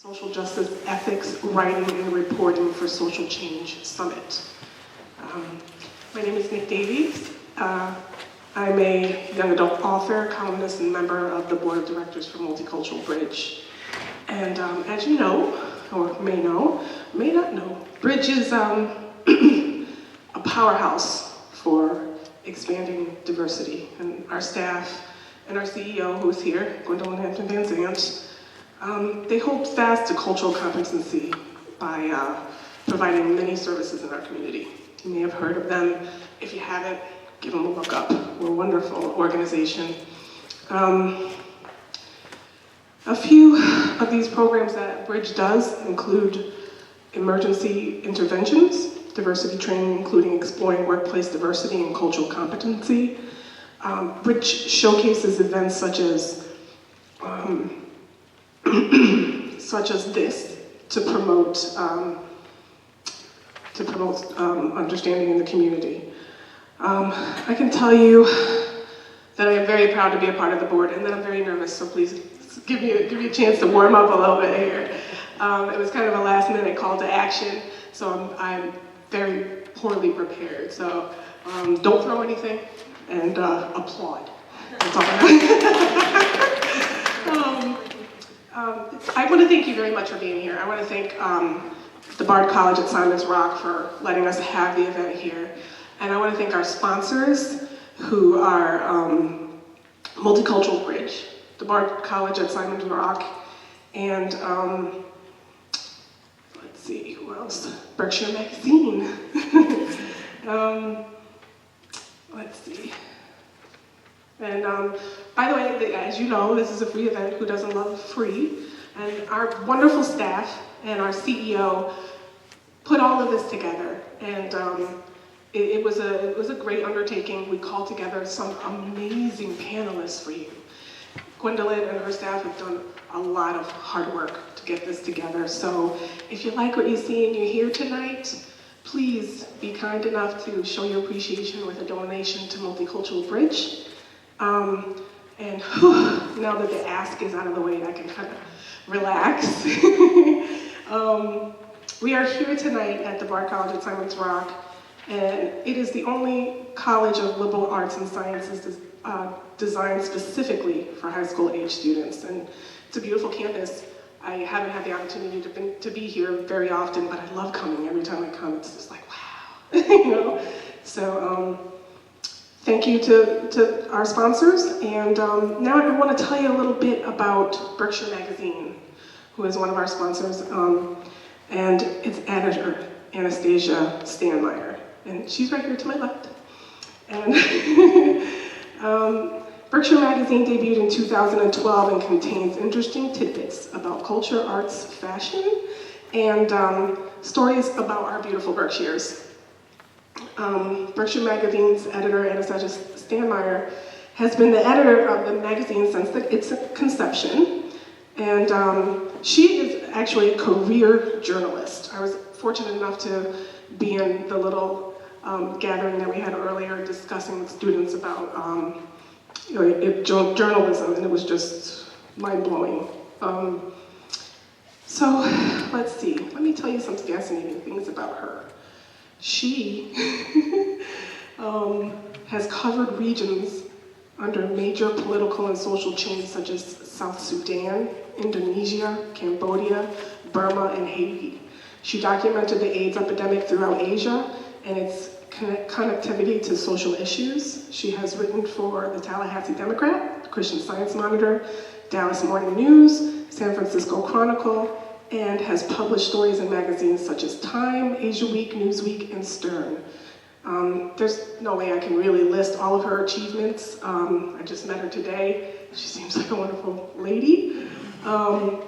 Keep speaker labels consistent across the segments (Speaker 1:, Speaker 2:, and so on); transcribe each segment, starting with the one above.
Speaker 1: Social Justice Ethics, Writing, and Reporting for Social Change Summit. My name is Nick Davies. I'm a young adult author, columnist, and member of the board of directors for Multicultural Bridge. And as you know, or may know, may not know, Bridge is a powerhouse for expanding diversity. And our staff and our CEO, who's here, Gwendolyn Hampton Van Zandt, they hold fast to cultural competency by providing many services in our community. You may have heard of them. If you haven't, give them a look up. We're a wonderful organization. A few of these programs that Bridge does include emergency interventions, diversity training, including exploring workplace diversity and cultural competency. Bridge showcases events such as this to promote understanding in the community. I can tell you that I am very proud to be a part of the board, and that I'm very nervous, so please give me a chance to warm up a little bit here. It was kind of a last-minute call to action, so I'm very poorly prepared. So don't throw anything, and applaud. That's all I want to thank you very much for being here. I want to thank the Bard College at Simon's Rock for letting us have the event here. And I want to thank our sponsors, who are Multicultural Bridge, the Bard College at Simon's Rock, and let's see, who else? Berkshire Magazine. Let's see. And by the way, as you know, this is a free event. Who doesn't love free? And our wonderful staff and our CEO put all of this together. And it was a great undertaking. We called together some amazing panelists for you. Gwendolyn and her staff have done a lot of hard work to get this together. So if you like what you see and you hear tonight, please be kind enough to show your appreciation with a donation to Multicultural Bridge. And now that the ask is out of the way, I can kind of relax. We are here tonight at the Bard College at Simon's Rock, and it is the only college of liberal arts and sciences designed specifically for high school age students. And it's a beautiful campus. I haven't had the opportunity to be here very often, but I love coming. Every time I come, it's just like, wow. You know? So thank you to our sponsors. And now I want to tell you a little bit about Berkshire Magazine, who is one of our sponsors, and its editor, Anastasia Stanmeyer. And she's right here to my left. And Berkshire Magazine debuted in 2012 and contains interesting tidbits about culture, arts, fashion, and stories about our beautiful Berkshires. Berkshire Magazine's editor, Anastasia Stanmeyer, has been the editor of the magazine since its conception. And she is actually a career journalist. I was fortunate enough to be in the little gathering that we had earlier discussing with students about journalism, and it was just mind-blowing. So let's see, let me tell you some fascinating things about her. She has covered regions under major political and social change such as South Sudan, Indonesia, Cambodia, Burma, and Haiti. She documented the AIDS epidemic throughout Asia and its connectivity to social issues. She has written for the Tallahassee Democrat, the Christian Science Monitor, Dallas Morning News, San Francisco Chronicle, and has published stories in magazines such as Time, Asia Week, Newsweek, and Stern. There's no way I can really list all of her achievements. I just met her today. She seems like a wonderful lady. I'm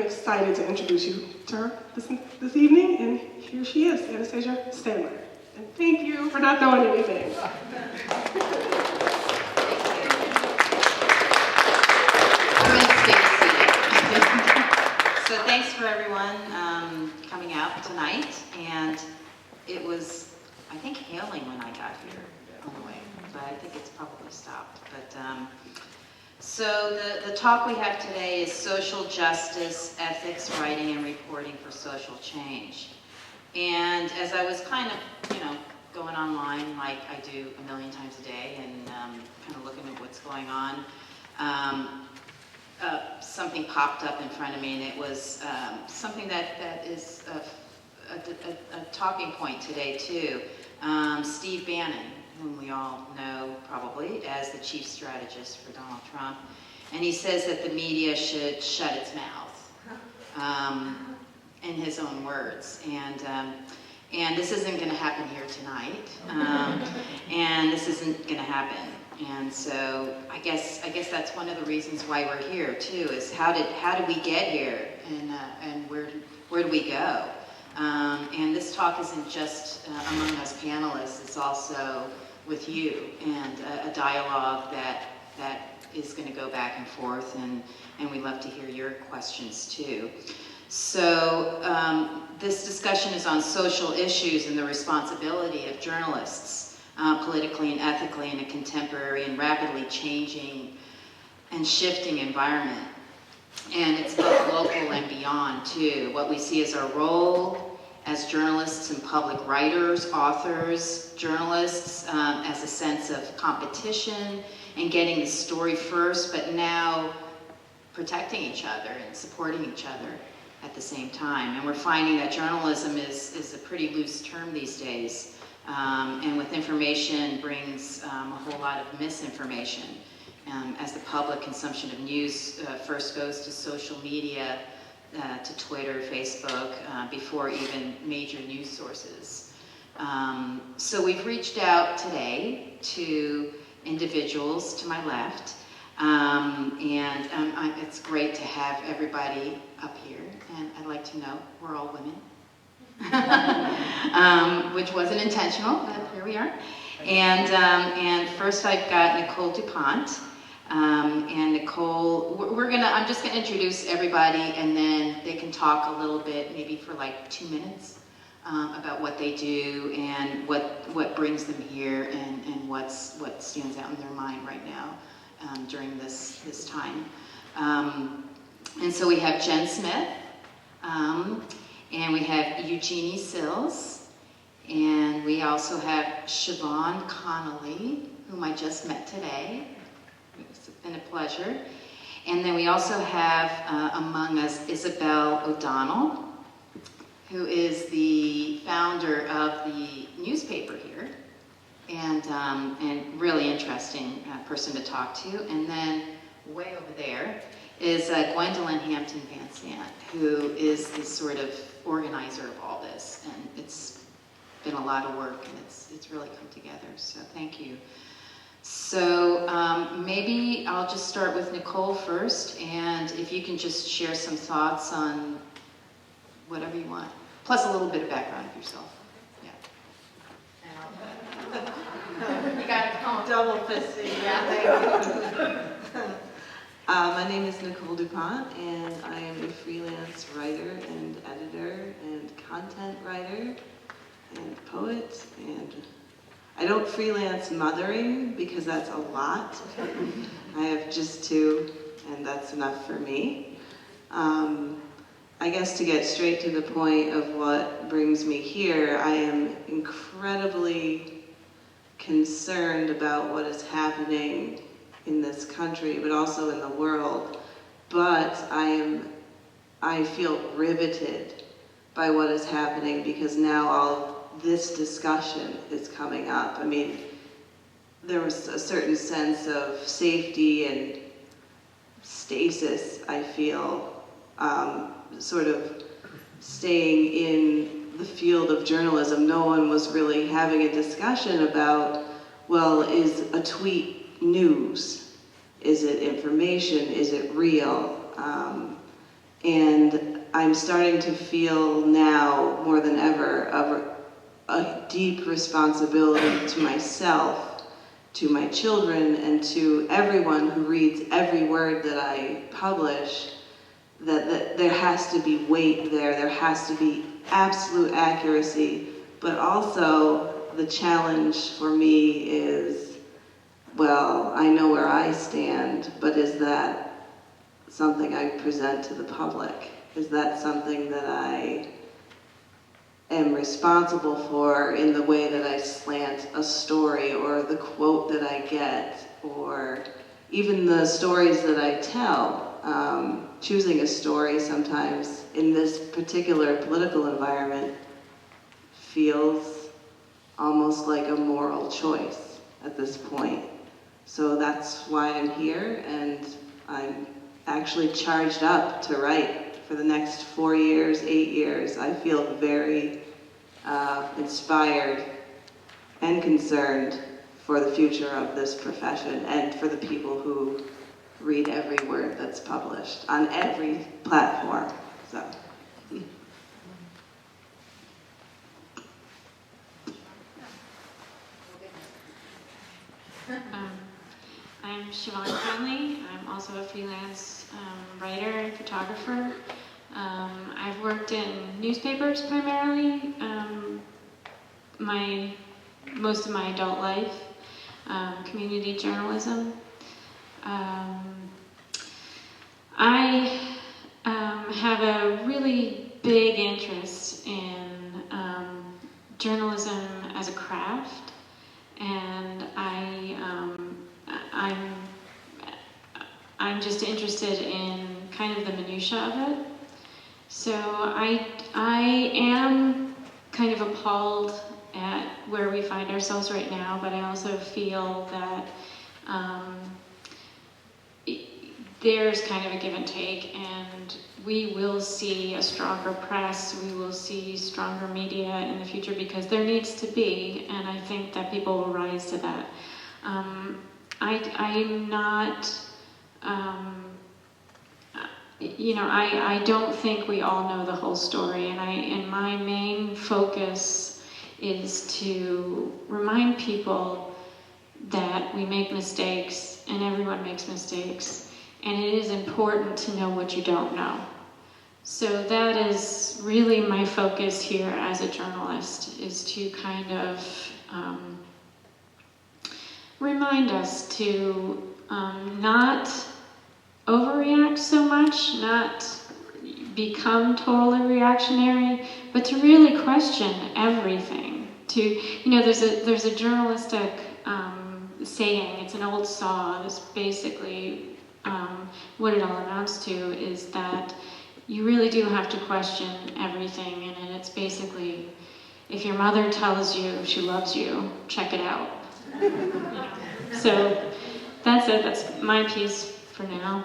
Speaker 1: excited to introduce you to her this evening, and here she is, Anastasia Stanmeyer. And thank you for not knowing anything.
Speaker 2: So thanks for everyone coming out tonight, and it was, I think, hailing when I got here on the way, but I think it's probably stopped. But So the talk we have today is social justice, ethics, writing, and reporting for social change. And as I was kind of, going online like I do a million times a day and kind of looking at what's going on, something popped up in front of me, and it was something that is a talking point today too. Steve Bannon, whom we all know probably as the chief strategist for Donald Trump, and he says that the media should shut its mouth, in his own words. And this isn't going to happen here tonight, and this isn't going to happen. And so I guess that's one of the reasons why we're here too. Is how did we get here, and where do we go? And this talk isn't just among us panelists; it's also with you, and a dialogue that is going to go back and forth, and we love to hear your questions too. So this discussion is on social issues and the responsibility of journalists, politically and ethically, in a contemporary and rapidly changing and shifting environment. And it's both local and beyond too. What we see as our role as journalists and public writers, authors, journalists, as a sense of competition and getting the story first, but now protecting each other and supporting each other at the same time. And we're finding that journalism is a pretty loose term these days. And with information brings a whole lot of misinformation. As the public consumption of news first goes to social media, to Twitter, Facebook, before even major news sources. So we've reached out today to individuals to my left, and it's great to have everybody up here, and I'd like to know we're all women, which wasn't intentional, but here we are. And first I've got Nicole DuPont, and Nicole, I'm just gonna introduce everybody, and then they can talk a little bit, maybe for like 2 minutes, about what they do and what brings them here, and what stands out in their mind right now during this time. And so we have Jen Smith, and we have Eugenie Sills, and we also have Siobhan Connolly, whom I just met today. It's been a pleasure. And then we also have among us Isabel O'Donnell, who is the founder of the newspaper here, and really interesting person to talk to. And then way over there is Gwendolyn Hampton Van Sant, who is the sort of organizer of all this. And it's been a lot of work, and it's really come together. So thank you. So maybe I'll just start with Nicole first, and if you can just share some thoughts on whatever you want, plus a little bit of background of yourself. Yeah. You got it.
Speaker 3: Double fisting. Yeah, thank you. My name is Nicole DuPont, and I am a freelance writer and editor and content writer and poet, and I don't freelance mothering because that's a lot. I have just 2, and that's enough for me. I guess to get straight to the point of what brings me here, I am incredibly concerned about what is happening in this country, but also in the world. But I feel riveted by what is happening because now all this discussion is coming up. I mean, there was a certain sense of safety and stasis, I feel, sort of staying in the field of journalism. No one was really having a discussion about, well, is a tweet news? Is it information? Is it real? And I'm starting to feel now, more than ever, a deep responsibility to myself, to my children, and to everyone who reads every word that I publish, that there has to be weight there has to be absolute accuracy, but also the challenge for me is well, I know where I stand, but is that something I present to the public? Is that something that I am responsible for in the way that I slant a story, or the quote that I get, or even the stories that I tell? Choosing a story sometimes in this particular political environment feels almost like a moral choice at this point. So that's why I'm here, and I'm actually charged up to write for the next 4 years, 8 years. I feel very inspired and concerned for the future of this profession and for the people who read every word that's published on every platform. So.
Speaker 4: I'm Siobhan Conley. I'm also a freelance writer and photographer. I've worked in newspapers primarily most of my adult life, community journalism. I have a really big interest in journalism as a craft, and I'm just interested in kind of the minutia of it. So I am kind of appalled at where we find ourselves right now, but I also feel that there's kind of a give and take, and we will see a stronger press, we will see stronger media in the future, because there needs to be, and I think that people will rise to that. I'm not, I don't think we all know the whole story, and my main focus is to remind people that we make mistakes, and everyone makes mistakes, and it is important to know what you don't know. So that is really my focus here as a journalist, is to kind of remind us to not overreact so much, not become totally reactionary, but to really question everything. There's a journalistic saying, it's an old saw, this basically what it all amounts to is that you really do have to question everything, and it's basically, if your mother tells you she loves you, check it out. So that's it, that's my piece for now.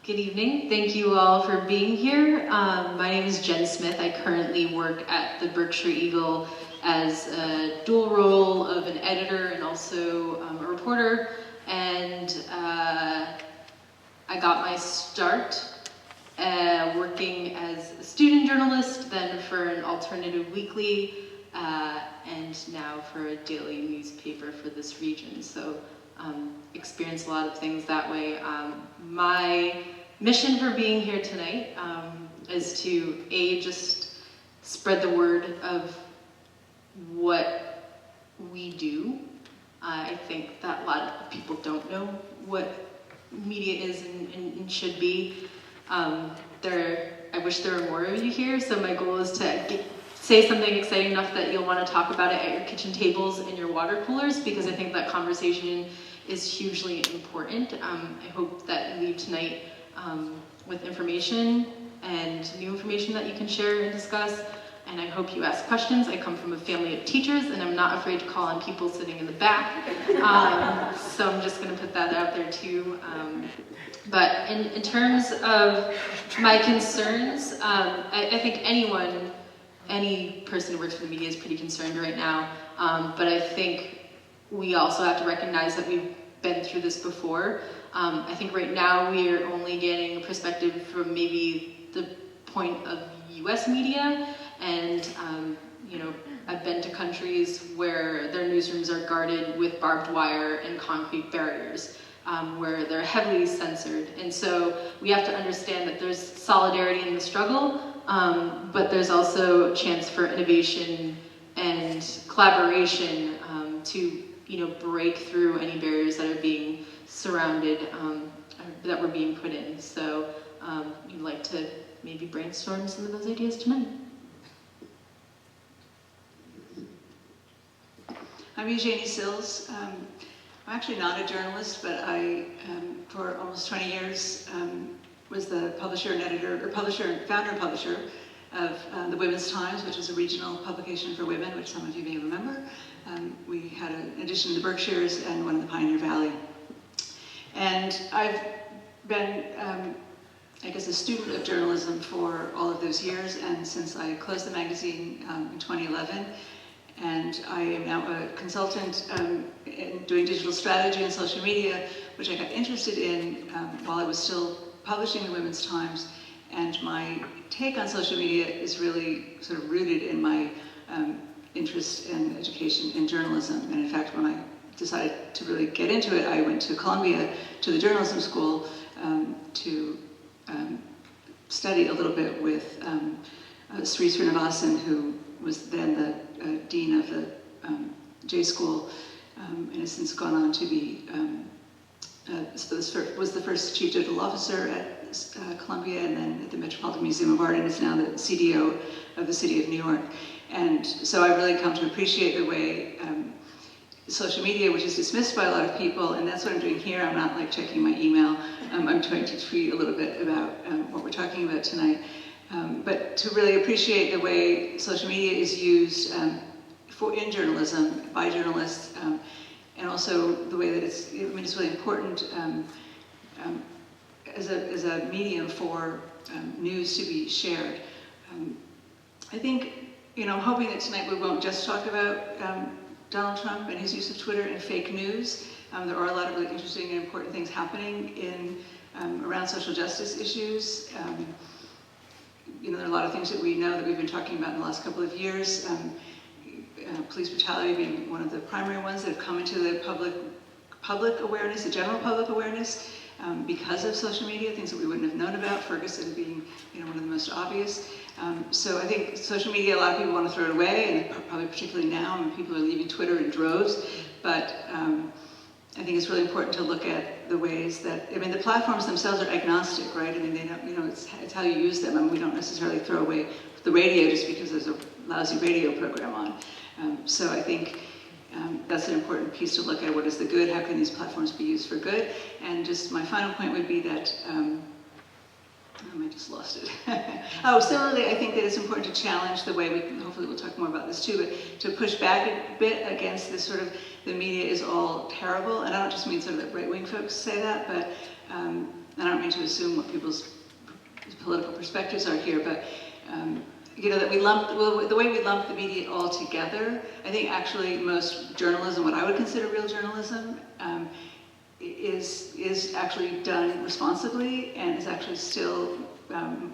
Speaker 5: Good evening. Thank you all for being here. My name is Jen Smith. I currently work at the Berkshire Eagle as a dual role of an editor and also a reporter. And I got my start working as a student journalist, then for an alternative weekly, and now for a daily newspaper for this region. So experienced a lot of things that way. My mission for being here tonight is to just spread the word of what we do. I think that a lot of people don't know what media is and should be. I wish there were more of you here, so my goal is to say something exciting enough that you'll want to talk about it at your kitchen tables and your water coolers, because I think that conversation is hugely important. I hope that you leave tonight with information and new information that you can share and discuss, and I hope you ask questions. I come from a family of teachers, and I'm not afraid to call on people sitting in the back, so I'm just going to put that out there too. But in terms of my concerns, I think any person who works for the media is pretty concerned right now, but I think we also have to recognize that we've been through this before. I think right now we are only getting a perspective from maybe the point of US media, and I've been to countries where their newsrooms are guarded with barbed wire and concrete barriers, where they're heavily censored. And so we have to understand that there's solidarity in the struggle, but there's also a chance for innovation and collaboration to break through any barriers that are being surrounded, that were being put in. So we'd like to maybe brainstorm some of those ideas tonight.
Speaker 6: I'm Eugenie Sills. I'm actually not a journalist, but I, for almost 20 years, was the publisher and editor, or founder and publisher of the Women's Times, which is a regional publication for women, which some of you may remember. We had an edition in the Berkshires and one in the Pioneer Valley. And I've been, I guess, a student of journalism for all of those years, and since I closed the magazine in 2011, and I am now a consultant in doing digital strategy and social media, which I got interested in while I was still publishing the Women's Times. And my take on social media is really sort of rooted in my interest in education in journalism. And in fact, when I decided to really get into it, I went to Columbia, to the journalism school, to study a little bit with Sri Srinivasan, who was then the dean of the J School, and has since gone on to be, was the first chief digital officer at Columbia, and then at the Metropolitan Museum of Art, and is now the CDO of the city of New York. And so I've really come to appreciate the way social media, which is dismissed by a lot of people, and that's what I'm doing here. I'm not like checking my email. I'm trying to tweet a little bit about what we're talking about tonight. But to really appreciate the way social media is used in journalism by journalists, and also the way that it's really important as a medium for news to be shared. I think, I'm hoping that tonight we won't just talk about Donald Trump and his use of Twitter and fake news. There are a lot of really interesting and important things happening around social justice issues. There are a lot of things that we know that we've been talking about in the last couple of years. Police brutality being one of the primary ones that have come into the public awareness, the general public awareness, because of social media, things that we wouldn't have known about, Ferguson being one of the most obvious. So I think social media, a lot of people want to throw it away, and probably particularly now when people are leaving Twitter in droves, but I think it's really important to look at the ways that, the platforms themselves are agnostic, right? They don't, it's how you use them. We don't necessarily throw away the radio just because there's a lousy radio program on. So I think that's an important piece to look at. What is the good? How can these platforms be used for good? And just my final point would be that, I just lost it. Similarly, I think that it's important to challenge the way hopefully we'll talk more about this too, but to push back a bit against this sort of, the media is all terrible, and I don't just mean sort of that right-wing folks say that, but I don't mean to assume what people's political perspectives are here, but that the way we lump the media all together, I think actually most journalism, what I would consider real journalism, is actually done responsibly and is actually still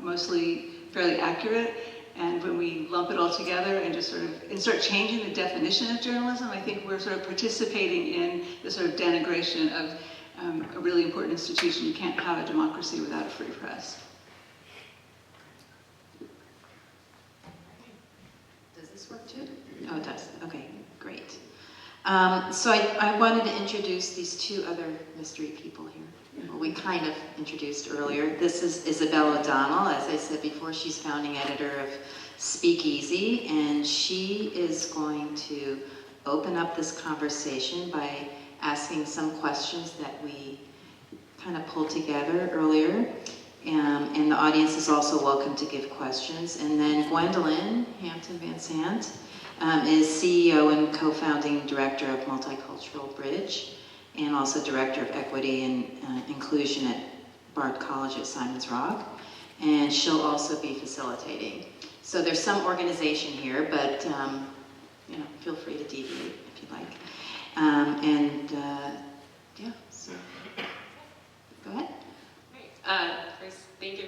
Speaker 6: mostly fairly accurate. And when we lump it all together and just start changing the definition of journalism, I think we're sort of participating in the sort of denigration of a really important institution. You can't have a democracy without a free press.
Speaker 2: Does this work too? Oh, it does. Okay, great. So I wanted to introduce these two other mystery people here. Well, we kind of introduced earlier. This is Isabel O'Donnell. As I said before, she's founding editor of Speakeasy, and she is going to open up this conversation by asking some questions that we kind of pulled together earlier. And the audience is also welcome to give questions. And then Gwendolyn Hampton Van Sant is CEO and co-founding director of Multicultural Bridge, and also Director of Equity and Inclusion at Bard College at Simon's Rock. And she'll also be facilitating. So there's some organization here, but feel free to deviate if you'd like. So go ahead.
Speaker 7: Great. First, thank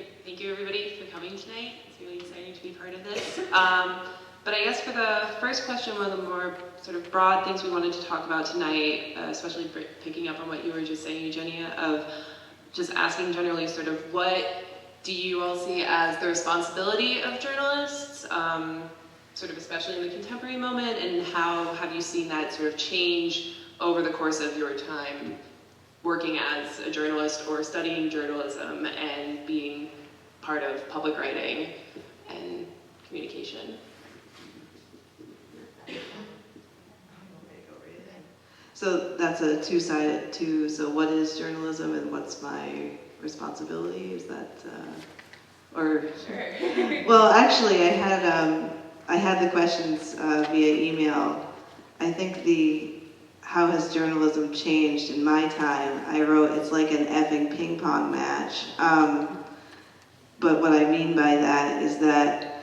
Speaker 7: you everybody for coming tonight. It's really exciting to be part of this. But I guess for the first question, one of the more sort of broad things we wanted to talk about tonight, especially picking up on what you were just saying, Eugenia, of just asking generally sort of what do you all see as the responsibility of journalists? sort of especially in the contemporary moment, and how have you seen that sort of change over the course of your time working as a journalist or studying journalism and being part of public writing and communication?
Speaker 3: So that's a two-sided too. So what is journalism and what's my responsibility? Is that, or? Sure. Well, actually, I had the questions via email. I think how has journalism changed in my time? I wrote it's like an effing ping pong match. But what I mean by that is that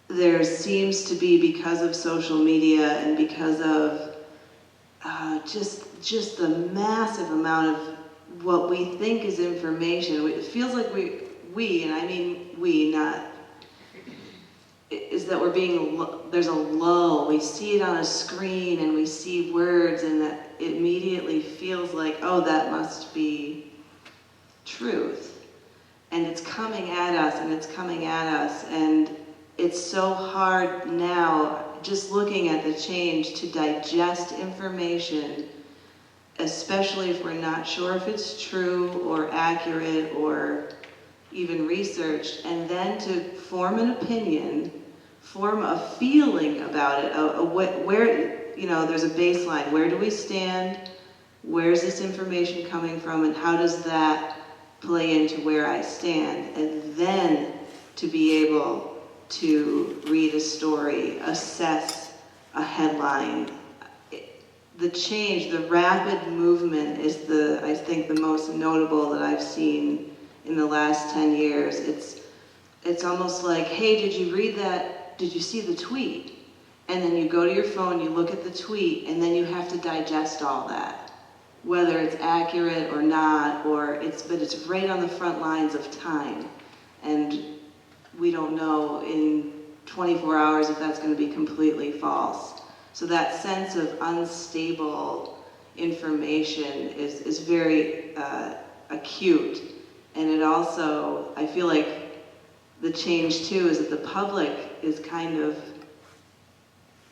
Speaker 3: there seems to be, because of social media and because of just the massive amount of what we think is information. It feels like we, and I mean we, not, is that we're being, there's a lull. We see it on a screen and we see words, and that immediately feels like, oh, that must be truth. And it's coming at us, and it's coming at us, and it's so hard now, just looking at the change, to digest information, especially if we're not sure if it's true or accurate or even researched, and then to form an opinion, form a feeling about it, where, you know, there's a baseline. Where do we stand? Where's this information coming from? And how does that play into where I stand? And then to be able to read a story, assess a headline. The change, the rapid movement is I think the most notable that I've seen in the last 10 years. It's almost like, hey, did you read that? Did you see the tweet? And then you go to your phone, you look at the tweet, and then you have to digest all that. Whether it's accurate or not, but it's right on the front lines of time. And we don't know in 24 hours if that's going to be completely false. So that sense of unstable information is very acute. And it also, I feel like the change too is that the public is kind of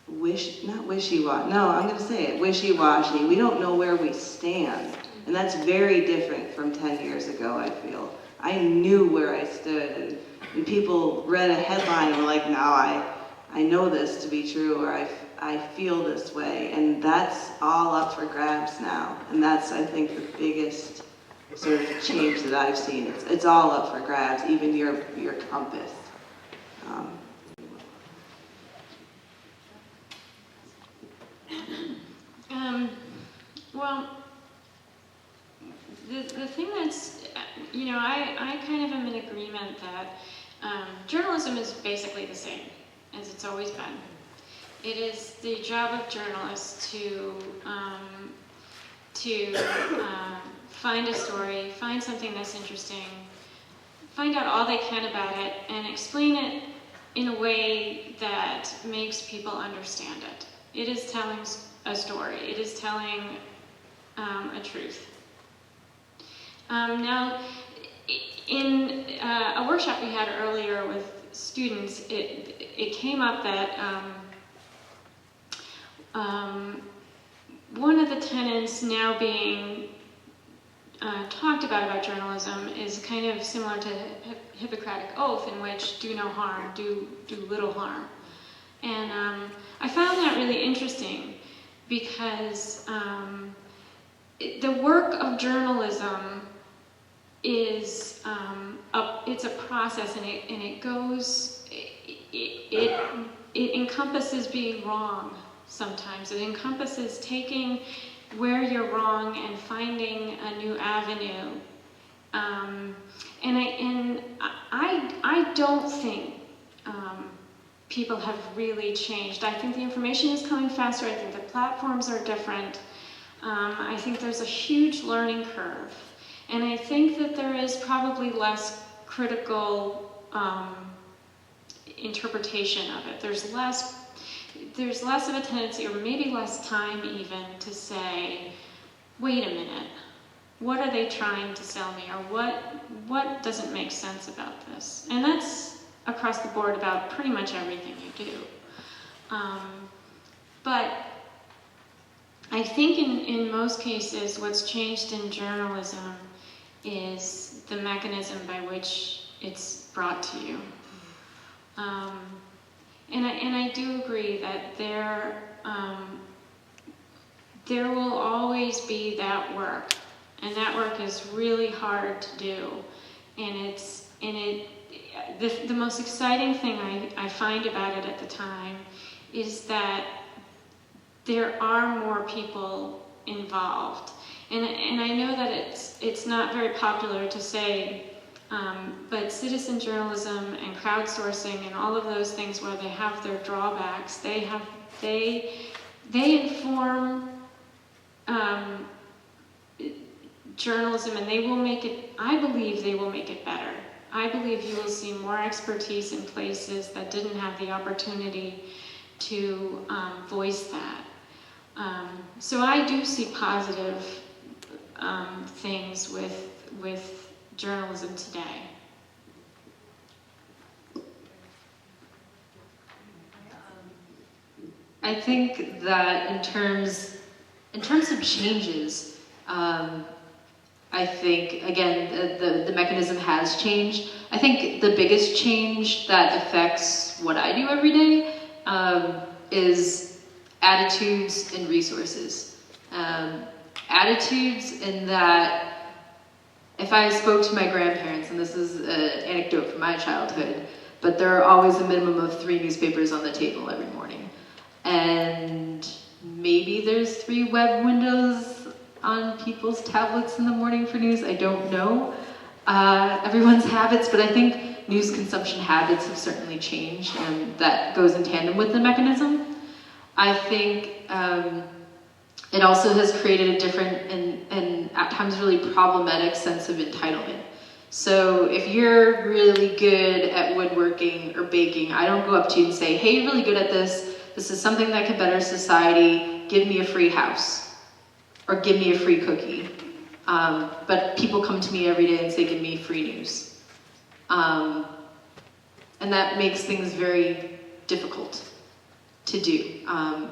Speaker 3: not wishy-washy, no, I'm going to say it, wishy-washy. We don't know where we stand. And that's very different from 10 years ago, I feel. I knew where I stood, and people read a headline and were like, no, I know this to be true, or I feel this way, and that's all up for grabs now. And that's, I think, the biggest sort of change that I've seen. It's all up for grabs, even your compass.
Speaker 4: Well, the thing that's, you know, I kind of am in agreement that journalism is basically the same as it's always been. It is the job of journalists to find a story, find something that's interesting, find out all they can about it, and explain it in a way that makes people understand it. It is telling a story. It is telling a truth. Now, in a workshop we had earlier with students, it came up that one of the tenets now being talked about journalism is kind of similar to Hippocratic Oath, in which do no harm, do little harm. And I found that really interesting because the work of journalism is it's a process, and it goes, it encompasses being wrong sometimes. It encompasses taking where you're wrong and finding a new avenue. And I don't think people have really changed. I think the information is coming faster. I think the platforms are different. I think there's a huge learning curve. And I think that there is probably less critical interpretation of it. There's less of a tendency, or maybe less time even, to say, wait a minute, what are they trying to sell me, or what doesn't make sense about this? And across the board about pretty much everything you do. But I think in most cases, what's changed in journalism is the mechanism by which it's brought to you. And I do agree that there will always be that work, and that work is really hard to do. And the most exciting thing I find about it at the time is that there are more people involved. And I know that it's not very popular to say, but citizen journalism and crowdsourcing and all of those things where they have their drawbacks, they inform journalism, and they will make it, I believe they will make it better. I believe you will see more expertise in places that didn't have the opportunity to voice that. So I do see positive things with journalism today.
Speaker 5: I think that in terms of changes, I think, again, the mechanism has changed. I think the biggest change that affects what I do every day is attitudes and resources. Attitudes in that if I spoke to my grandparents, and this is an anecdote from my childhood, but there are always a minimum of 3 newspapers on the table every morning. And maybe there's 3 web windows on people's tablets in the morning for news. I don't know everyone's habits, but I think news consumption habits have certainly changed, and that goes in tandem with the mechanism. I think it also has created a different and at times really problematic sense of entitlement. So if you're really good at woodworking or baking, I don't go up to you and say, hey, you're really good at this. This is something that could better society. Give me a free house or give me a free cookie. But people come to me every day and say, give me free news. And that makes things very difficult to do.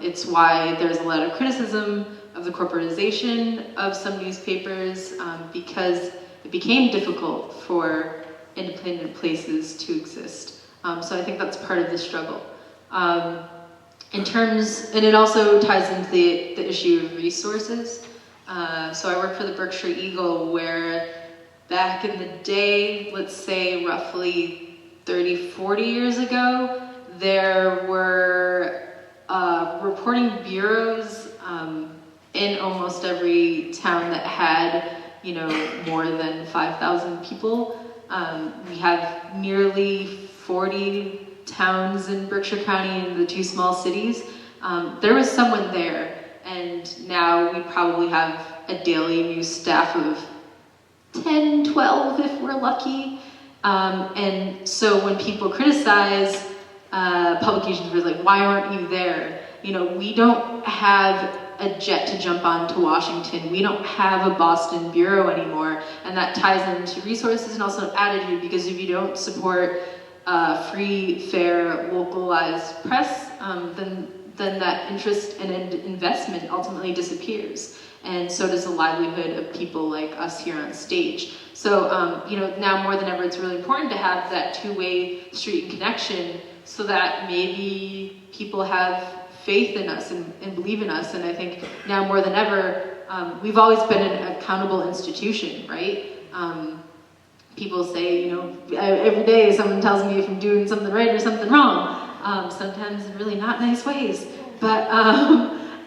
Speaker 5: It's why there's a lot of criticism of the corporatization of some newspapers, because it became difficult for independent places to exist. So I think that's part of the struggle. And it also ties into the issue of resources. So I work for the Berkshire Eagle, where back in the day, let's say roughly 30, 40 years ago, there were reporting bureaus in almost every town that had, more than 5,000 people. We have nearly 40 towns in Berkshire County and the 2 small cities. There was someone there, and now we probably have a daily news staff of 10, 12 if we're lucky. And so when people criticize publications, we're like, why aren't you there? We don't have a jet to jump on to Washington. We don't have a Boston bureau anymore. And that ties into resources and also attitude, because if you don't support free, fair, localized press, then that interest and investment ultimately disappears. And so does the livelihood of people like us here on stage. So, now more than ever, it's really important to have that 2-way street and connection, so that maybe people have faith in us and believe in us. And I think now more than ever, we've always been an accountable institution, right? People say, every day someone tells me if I'm doing something right or something wrong, sometimes in really not nice ways. But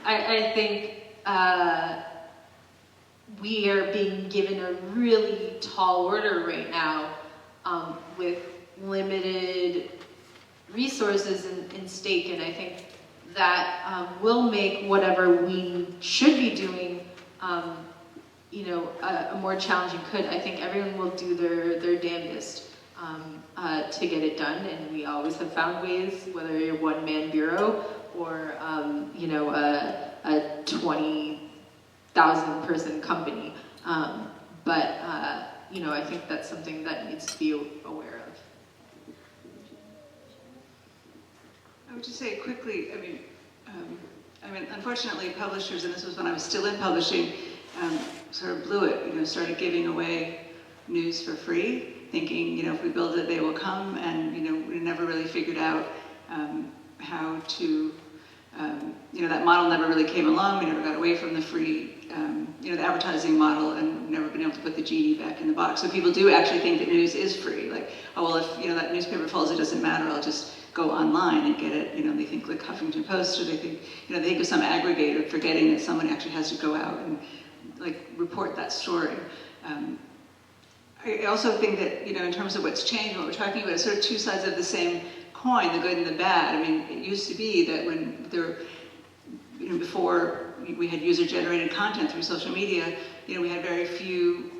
Speaker 5: I think we are being given a really tall order right now, with limited resources in stake, and I think that will make whatever we should be doing, a more challenging could. I think everyone will do their damnedest to get it done, and we always have found ways, whether you're a one-man bureau or a 20,000 person company. But I think that's something that needs to be aware of.
Speaker 6: I would just say quickly, unfortunately, publishers, and this was when I was still in publishing, sort of blew it, started giving away news for free, thinking, if we build it, they will come, and, we never really figured out how to, that model never really came along. We never got away from the free, the advertising model, and never been able to put the genie back in the box. So people do actually think that news is free. Like, oh, well, if, that newspaper falls, it doesn't matter, I'll just go online and get it. They think like Huffington Post, or they think of some aggregator, forgetting that someone actually has to go out and like report that story. I also think that, in terms of what's changed, what we're talking about, is sort of two sides of the same coin, the good and the bad. It used to be that when there, before we had user-generated content through social media, we had very few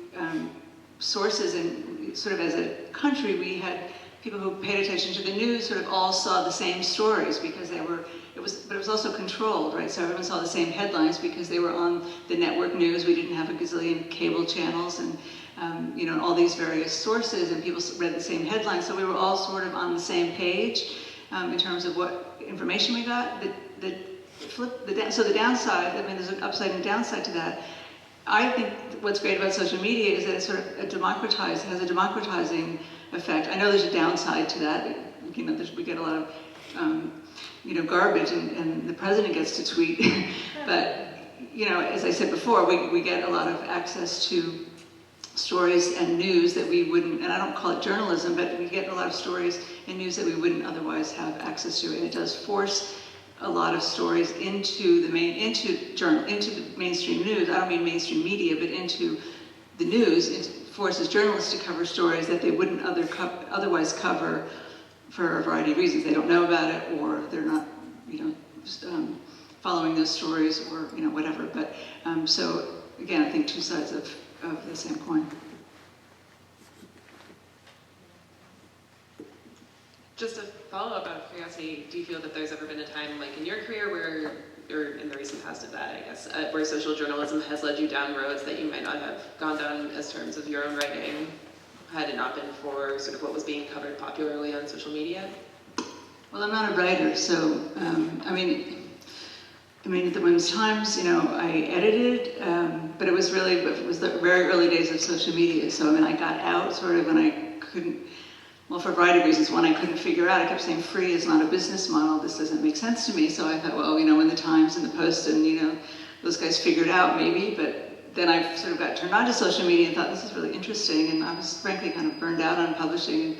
Speaker 6: sources, and sort of as a country, we had people who paid attention to the news sort of all saw the same stories because but it was also controlled, right? So everyone saw the same headlines because they were on the network news. We didn't have a gazillion cable channels and, all these various sources, and people read the same headlines. So we were all sort of on the same page in terms of what information we got. So the downside, there's an upside and downside to that. I think what's great about social media is that it's sort of has a democratizing effect. I know there's a downside to that. We get a lot of, garbage, and the president gets to tweet. But, as I said before, we get a lot of access to stories and news that we wouldn't, and I don't call it journalism, but we get a lot of stories and news that we wouldn't otherwise have access to. And it does force a lot of stories into the mainstream news. I don't mean mainstream media, but into the news. It forces journalists to cover stories that they wouldn't otherwise cover for a variety of reasons. They don't know about it, or they're not, following those stories, or whatever. But so again, I think two sides of the same coin.
Speaker 7: Just a follow-up out of curiosity, do you feel that there's ever been a time, like in your career, where, or in the recent past of that, I guess, where social journalism has led you down roads that you might not have gone down as terms of your own writing, had it not been for sort of what was being covered popularly on social media?
Speaker 6: Well, I'm not a writer, so, there was times, I edited, but it was the very early days of social media. So, I got out sort of, and I couldn't, well, for a variety of reasons. One, I couldn't figure out. I kept saying free is not a business model. This doesn't make sense to me. So I thought, well, when the Times and the Post and, those guys figured out maybe, but then I sort of got turned on to social media and thought, this is really interesting. And I was frankly kind of burned out on publishing.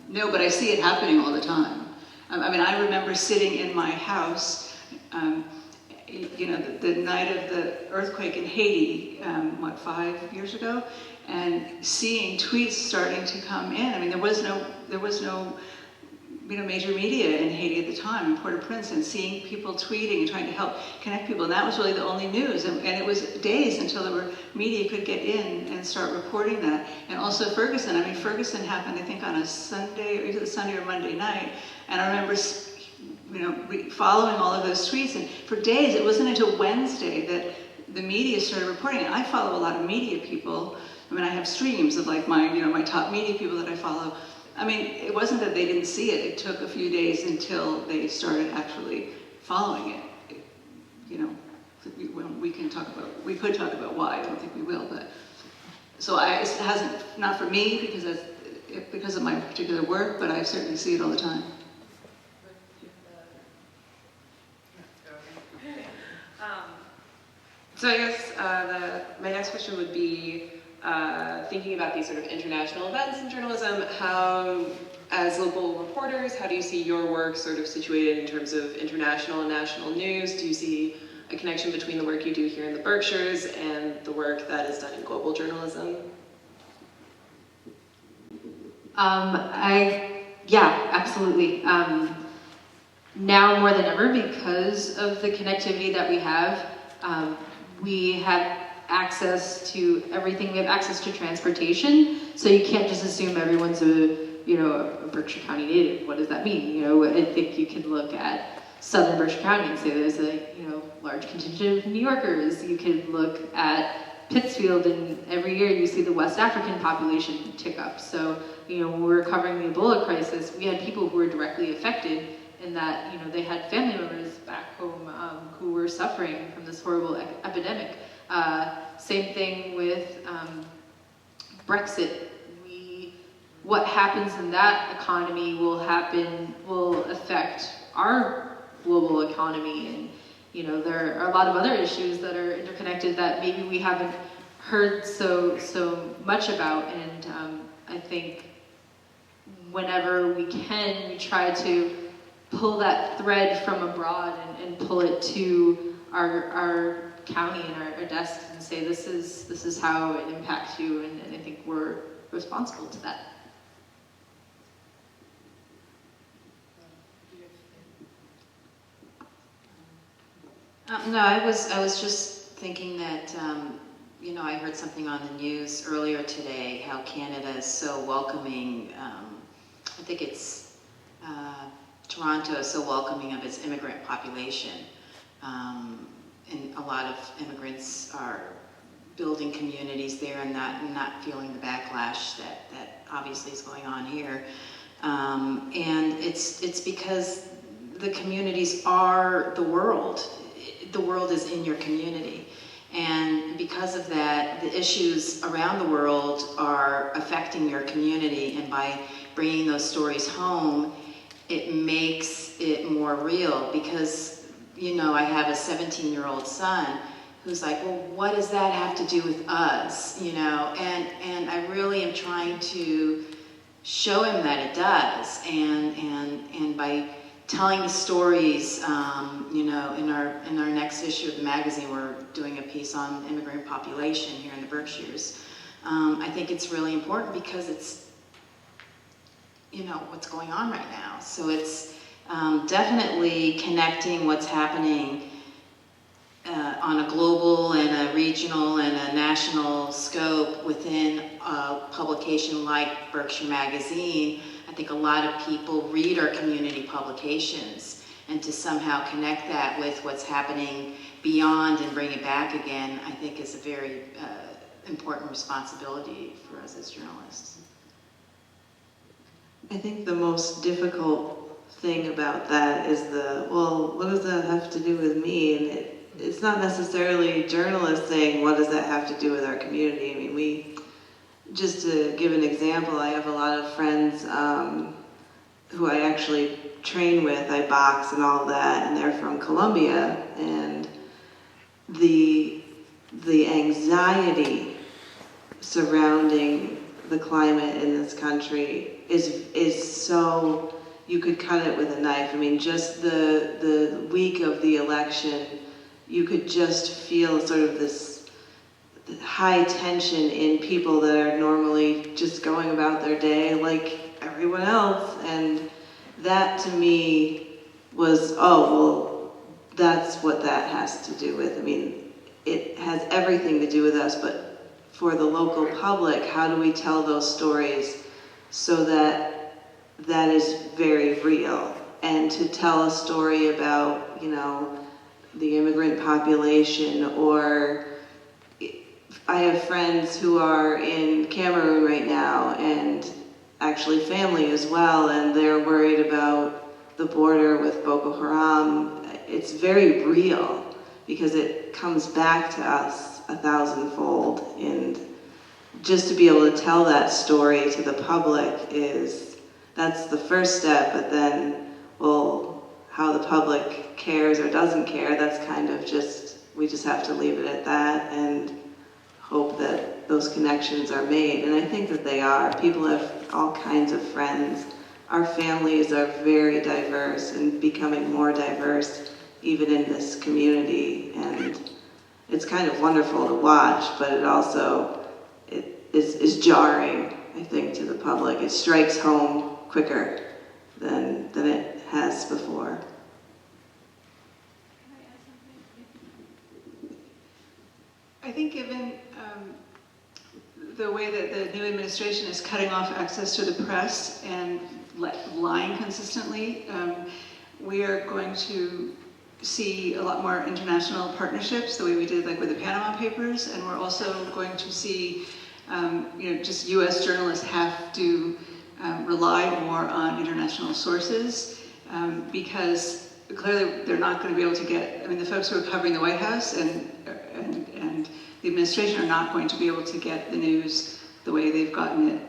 Speaker 6: No, but I see it happening all the time. I remember sitting in my house, the night of the earthquake in Haiti, 5 years ago, and seeing tweets starting to come in. There was no major media in Haiti at the time, in Port-au-Prince, and seeing people tweeting and trying to help connect people. And that was really the only news. And it was days until there were media could get in and start reporting that. And also Ferguson. Ferguson happened, I think, on a Sunday, or either the Sunday or Monday night. And I remember, following all of those tweets. And for days, it wasn't until Wednesday that the media started reporting it. I follow a lot of media people. I have streams of my top media people that I follow. It wasn't that they didn't see it. It took a few days until they started actually following it. We could talk about why. I don't think we will, but so it hasn't, not for me because of my particular work, but I certainly see it all the time.
Speaker 7: So I guess my next question would be, thinking about these sort of international events in journalism, how, as local reporters, how do you see your work sort of situated in terms of international and national news? Do you see a connection between the work you do here in the Berkshires and the work that is done in global journalism?
Speaker 5: Yeah, absolutely. Now more than ever, because of the connectivity that we have access to everything. We have access to transportation, so you can't just assume everyone's a Berkshire County native. What does that mean? I think you can look at southern Berkshire County and say there's a large contingent of New Yorkers. You can look at Pittsfield, and every year you see the West African population tick up. So, when we were covering the Ebola crisis, we had people who were directly affected in that, they had family members back home who were suffering from this horrible epidemic. Same thing with Brexit. What happens in that economy will affect our global economy, and there are a lot of other issues that are interconnected that maybe we haven't heard so much about. And I think whenever we can, we try to pull that thread from abroad and pull it to our county and our desks and say, this is how it impacts you, and I think we're responsible to that.
Speaker 2: No, I was just thinking that, I heard something on the news earlier today, how Canada is so welcoming. I think it's Toronto is so welcoming of its immigrant population. And a lot of immigrants are building communities there and not feeling the backlash that obviously is going on here. And it's because the communities are the world. The world is in your community. And because of that, the issues around the world are affecting your community. And by bringing those stories home, it makes it more real. Because, I have a 17-year-old son who's like, well, what does that have to do with us? And I really am trying to show him that it does. And by telling the stories, in our next issue of the magazine, we're doing a piece on immigrant population here in the Berkshires. I think it's really important because it's, what's going on right now. So it's definitely connecting what's happening on a global and a regional and a national scope within a publication like Berkshire Magazine. I think a lot of people read our community publications, and to somehow connect that with what's happening beyond and bring it back again, I think is a very important responsibility for us as journalists.
Speaker 3: I think the most difficult thing about that is what does that have to do with me? And it's not necessarily journalists saying, what does that have to do with our community? I mean, just to give an example, I have a lot of friends who I actually train with, I box and all that, and they're from Colombia, and the anxiety surrounding the climate in this country is so, you could cut it with a knife. I mean, just the week of the election, you could just feel sort of this high tension in people that are normally just going about their day like everyone else. And that to me was, that's what that has to do with. I mean, it has everything to do with us, but for the local public, how do we tell those stories so that is very real? And to tell a story about, the immigrant population, or I have friends who are in Cameroon right now, and actually family as well, and they're worried about the border with Boko Haram. It's very real because it comes back to us 1,000-fold, and just to be able to tell that story to the public that's the first step. But then, how the public cares or doesn't care, that's kind of we just have to leave it at that and hope that those connections are made. And I think that they are. People have all kinds of friends. Our families are very diverse and becoming more diverse even in this community. And it's kind of wonderful to watch, but it also is jarring, I think, to the public. It strikes home quicker than it has before.
Speaker 6: I think given the way that the new administration is cutting off access to the press and lying consistently, we are going to see a lot more international partnerships, the way we did like with the Panama Papers, and we're also going to see, just U.S. journalists have to rely more on international sources because clearly they're not going to be able to get. I mean, the folks who are covering the White House and the administration are not going to be able to get the news the way they've gotten it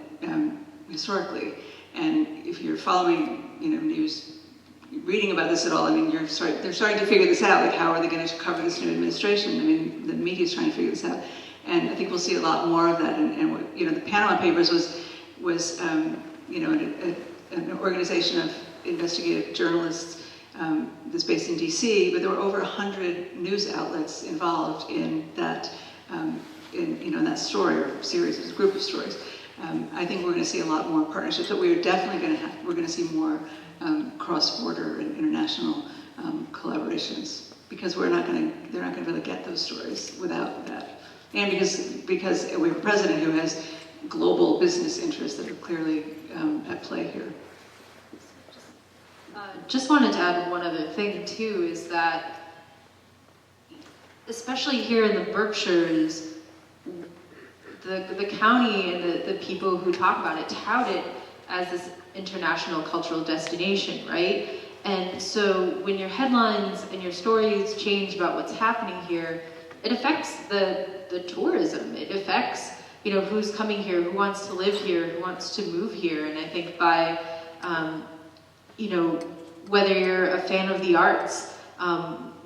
Speaker 6: historically. And if you're following, news. Reading about this at all, I mean, they're starting to figure this out, like how are they going to cover this new administration? I mean, the media's trying to figure this out. And I think we'll see a lot more of that. And the Panama Papers was an organization of investigative journalists that's based in DC, but there were over 100 news outlets involved in that, in that story or series, this group of stories. I think we're going to see a lot more partnerships, but we're definitely we're going to see more cross-border and international collaborations because they're not going to really get those stories without that. And because we have a president who has global business interests that are clearly at play here.
Speaker 5: Just wanted to add one other thing too, is that especially here in the Berkshires, the county and the people who talk about it tout it as this international cultural destination, right? And so when your headlines and your stories change about what's happening here, it affects the tourism. It affects, who's coming here, who wants to live here, who wants to move here. And I think by, whether you're a fan of the arts,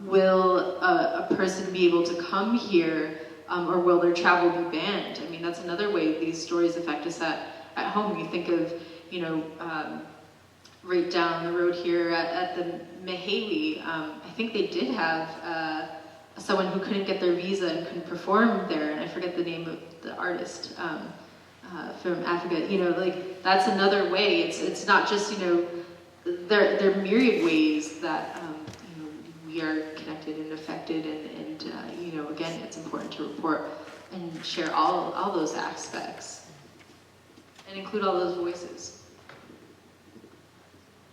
Speaker 5: will a person be able to come here or will their travel be banned? I mean, that's another way these stories affect us at home. You think of, right down the road here at the Mehaly, I think they did have someone who couldn't get their visa and couldn't perform there, and I forget the name of the artist from Africa. That's another way. It's not just, there are myriad ways that we are connected and affected, and again, it's important to report and share all those aspects and include all those voices.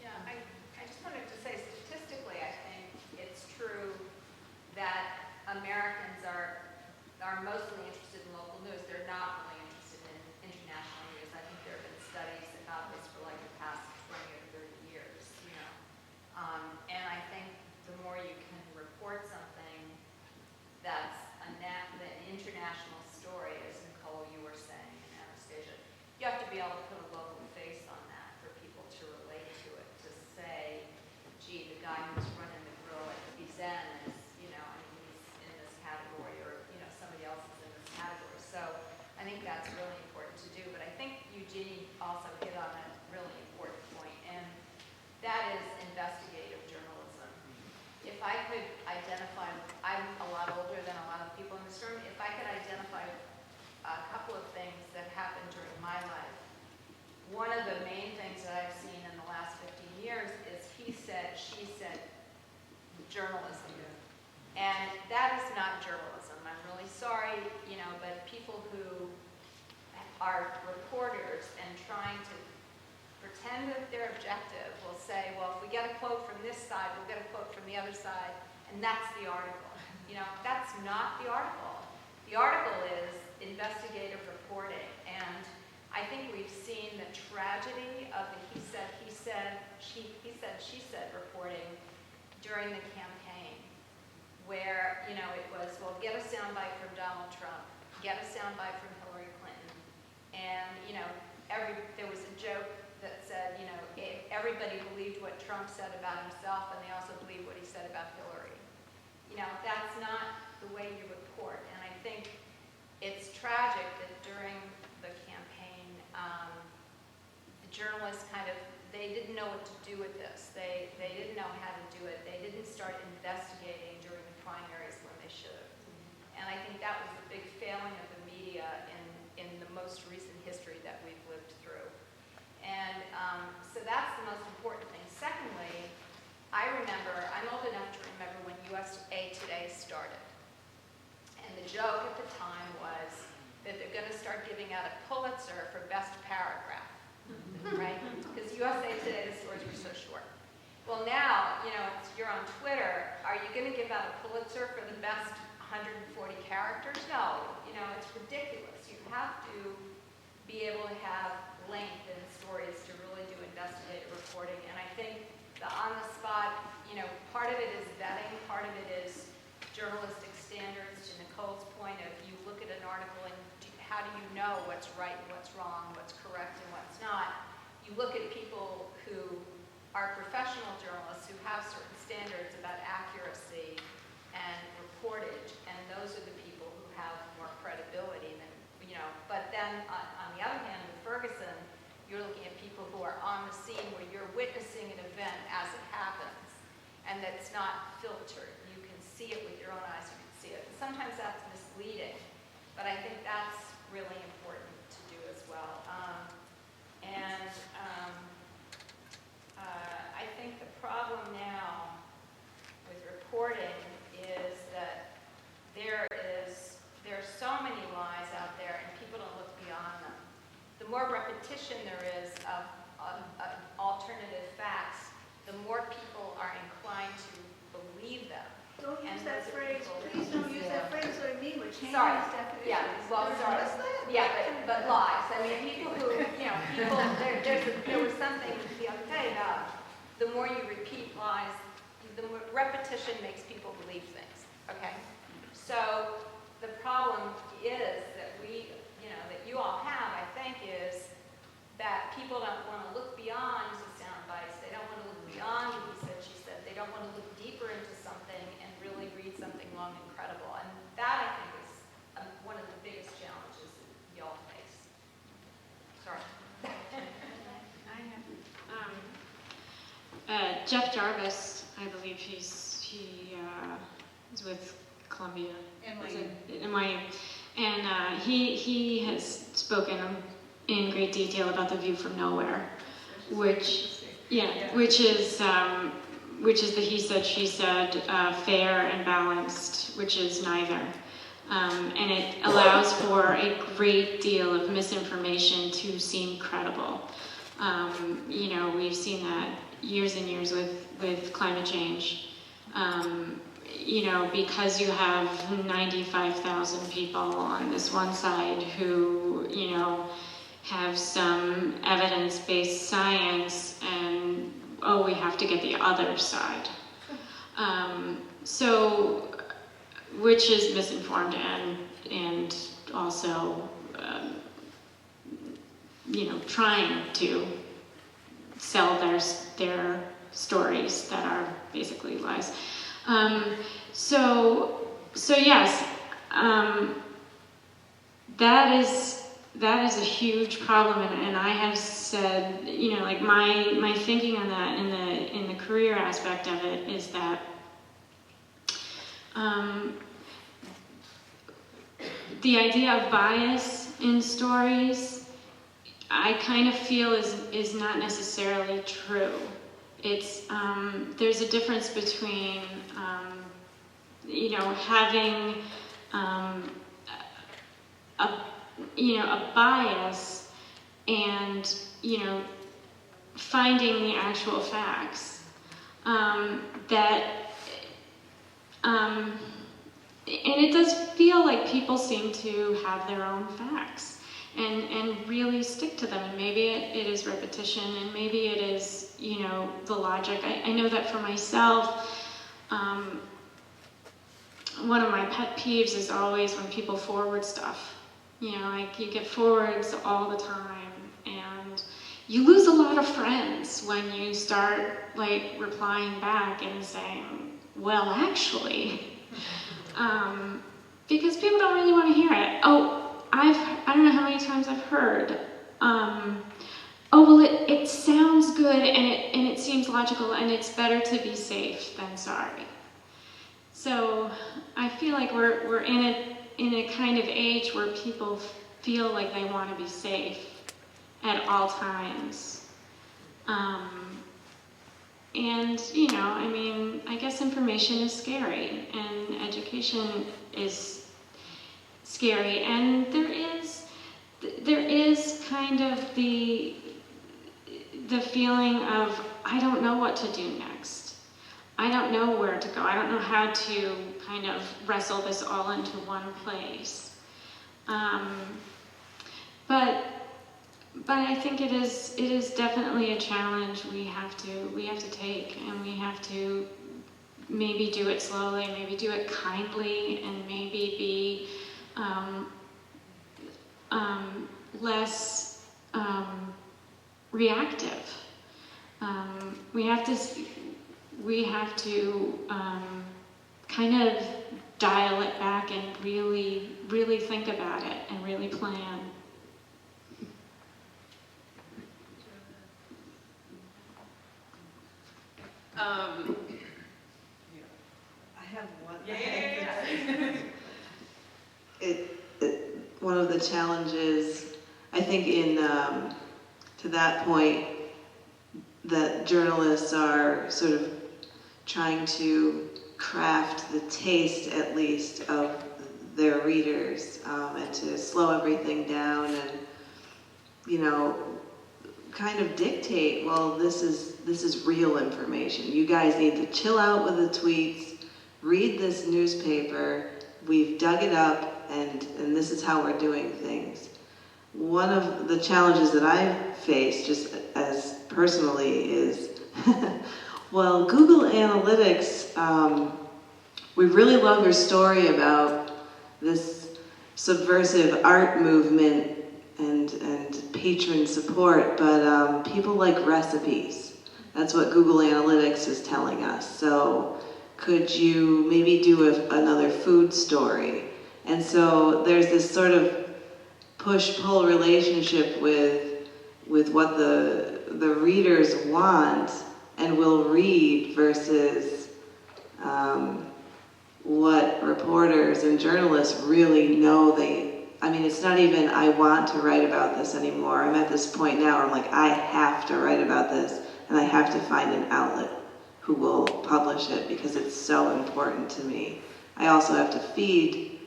Speaker 8: Yeah, I just wanted to say statistically, I think it's true that Americans are mostly interested in local news. They're not really interested in international news. I think there have been studies about this for like the past 20 or 30 years, and I think the more you can report something that's an international story, as Nicole, you were saying, and Anastasia, you have to be able to put a local face on that for people to relate to it, to say, gee, the guy who's running the grill at Bizan is, he's in this category, or, somebody else is in this category. So I think that's really important to do. But I think Eugenie also hit on a really important point, and that is investigative journalism. If I could identify, I'm a lot older than a lot of people in this room, if I could identify a couple of things that happened during my life, one of the main things that I've seen in the last 15 years is he said, she said journalism. And that is not journalism. I'm really sorry, but people who are reporters and trying to pretend that they're objective will say, well, if we get a quote from this side, we'll get a quote from the other side, and that's the article. That's not the article. The article is investigative reporting, and I think we've seen the tragedy of the he said, she said reporting during the campaign, where, it was, well, get a soundbite from Donald Trump, get a soundbite from Hillary Clinton, and, there was a joke that said, everybody believed what Trump said about himself, and they also believed what he said about Hillary. That's not the way you report, and I think it's tragic that during the campaign, the journalists they didn't know what to do with this. They didn't know how to do it. They didn't start investigating during the primaries when they should have. And I think that was the big failing of the media in the most recent history that we've lived through. And so that's the most important thing. Secondly, I'm old enough to remember when USA Today started. And the joke at the time was that they're going to start giving out a Pulitzer for best paragraph, right? Because USA Today, the stories were so short. Well, now, you're on Twitter. Are you going to give out a Pulitzer for the best 140 characters? No, it's ridiculous. You have to be able to have length in stories to really do investigative reporting. And I think the on-the-spot, part of it is vetting, part of it is journalistic standards. To Nicole's point of you look at an article and how do you know what's right and what's wrong, what's correct and what's not. You look at people who are professional journalists who have certain standards about accuracy and reportage, and those are the people who have more credibility than, but then on the other hand, with Ferguson, you're looking at people who are on the scene where you're witnessing an event as it happens, and that's not filtered. You can see it with your own eyes, you can see it. And sometimes that's misleading, but I think that's really important to do as well. I think the problem now with reporting is that there are so many lies out there and people don't look beyond them. The more repetition there is of alternative facts, the more people are inclined to believe them.
Speaker 9: Don't use
Speaker 8: And
Speaker 9: that
Speaker 8: those are
Speaker 9: phrase.
Speaker 8: people-
Speaker 9: Please don't use that phrase. What I mean, we're changing
Speaker 8: Sorry.
Speaker 9: this definition.
Speaker 8: Yeah, well, sorry.
Speaker 9: What's that?
Speaker 8: Yeah, but lies. I mean, people who, there was something the other day about the more you repeat lies, the more repetition makes people believe things, okay? So the problem is that that you all have, I think, is that people don't want to look beyond the sound bites. They don't want to look beyond what he said, she said. They don't want to look deeper into something and really read something long and credible. And that, I think, is one of the biggest challenges that y'all face. Sorry.
Speaker 4: Jeff Jarvis, I believe he is with Columbia. NYU. And he has spoken in great detail about the view from nowhere, which is the he said, she said, fair and balanced, which is neither. And it allows for a great deal of misinformation to seem credible. We've seen that years and years with climate change. Because you have 95,000 people on this one side who, have some evidence-based science and, we have to get the other side. Which is misinformed and also, trying to sell their stories that are basically lies. Yes, that is a huge problem, and I have said, my thinking on that in the career aspect of it is that the idea of bias in stories, I kind of feel is not necessarily true. It's there's a difference between having a bias and finding the actual facts and it does feel like people seem to have their own facts and really stick to them, and maybe it is repetition, and maybe it is the logic. I know that for myself, one of my pet peeves is always when people forward stuff. You get forwards all the time, and you lose a lot of friends when you start replying back and saying, well, actually, because people don't really want to hear it. I don't know how many times I've heard, well, it sounds good and it seems logical, and it's better to be safe than sorry. So I feel like we're in a kind of age where people feel like they want to be safe at all times. I guess information is scary, and education is scary, and there is kind of the feeling of I don't know what to do next. I don't know where to go. I don't know how to kind of wrestle this all into one place. But I think it is definitely a challenge we have to take, and we have to maybe do it slowly, maybe do it kindly, and maybe be less reactive. We have to kind of dial it back and really, really think about it and really plan.
Speaker 3: I have one. One of the challenges, I think, to that point, that journalists are sort of trying to craft the taste, at least, of their readers, and to slow everything down and, kind of dictate, well, this is real information. You guys need to chill out with the tweets, read this newspaper, we've dug it up, and this is how we're doing things. One of the challenges that I've faced, just as personally, is, well, Google Analytics, we really love your story about this subversive art movement and patron support, but people like recipes. That's what Google Analytics is telling us. So could you maybe do another food story? And so there's this sort of push-pull relationship with what the readers want and will read versus what reporters and journalists really know it's not even, I want to write about this anymore. I'm at this point now where I'm like, I have to write about this, and I have to find an outlet who will publish it because it's so important to me. I also have to feed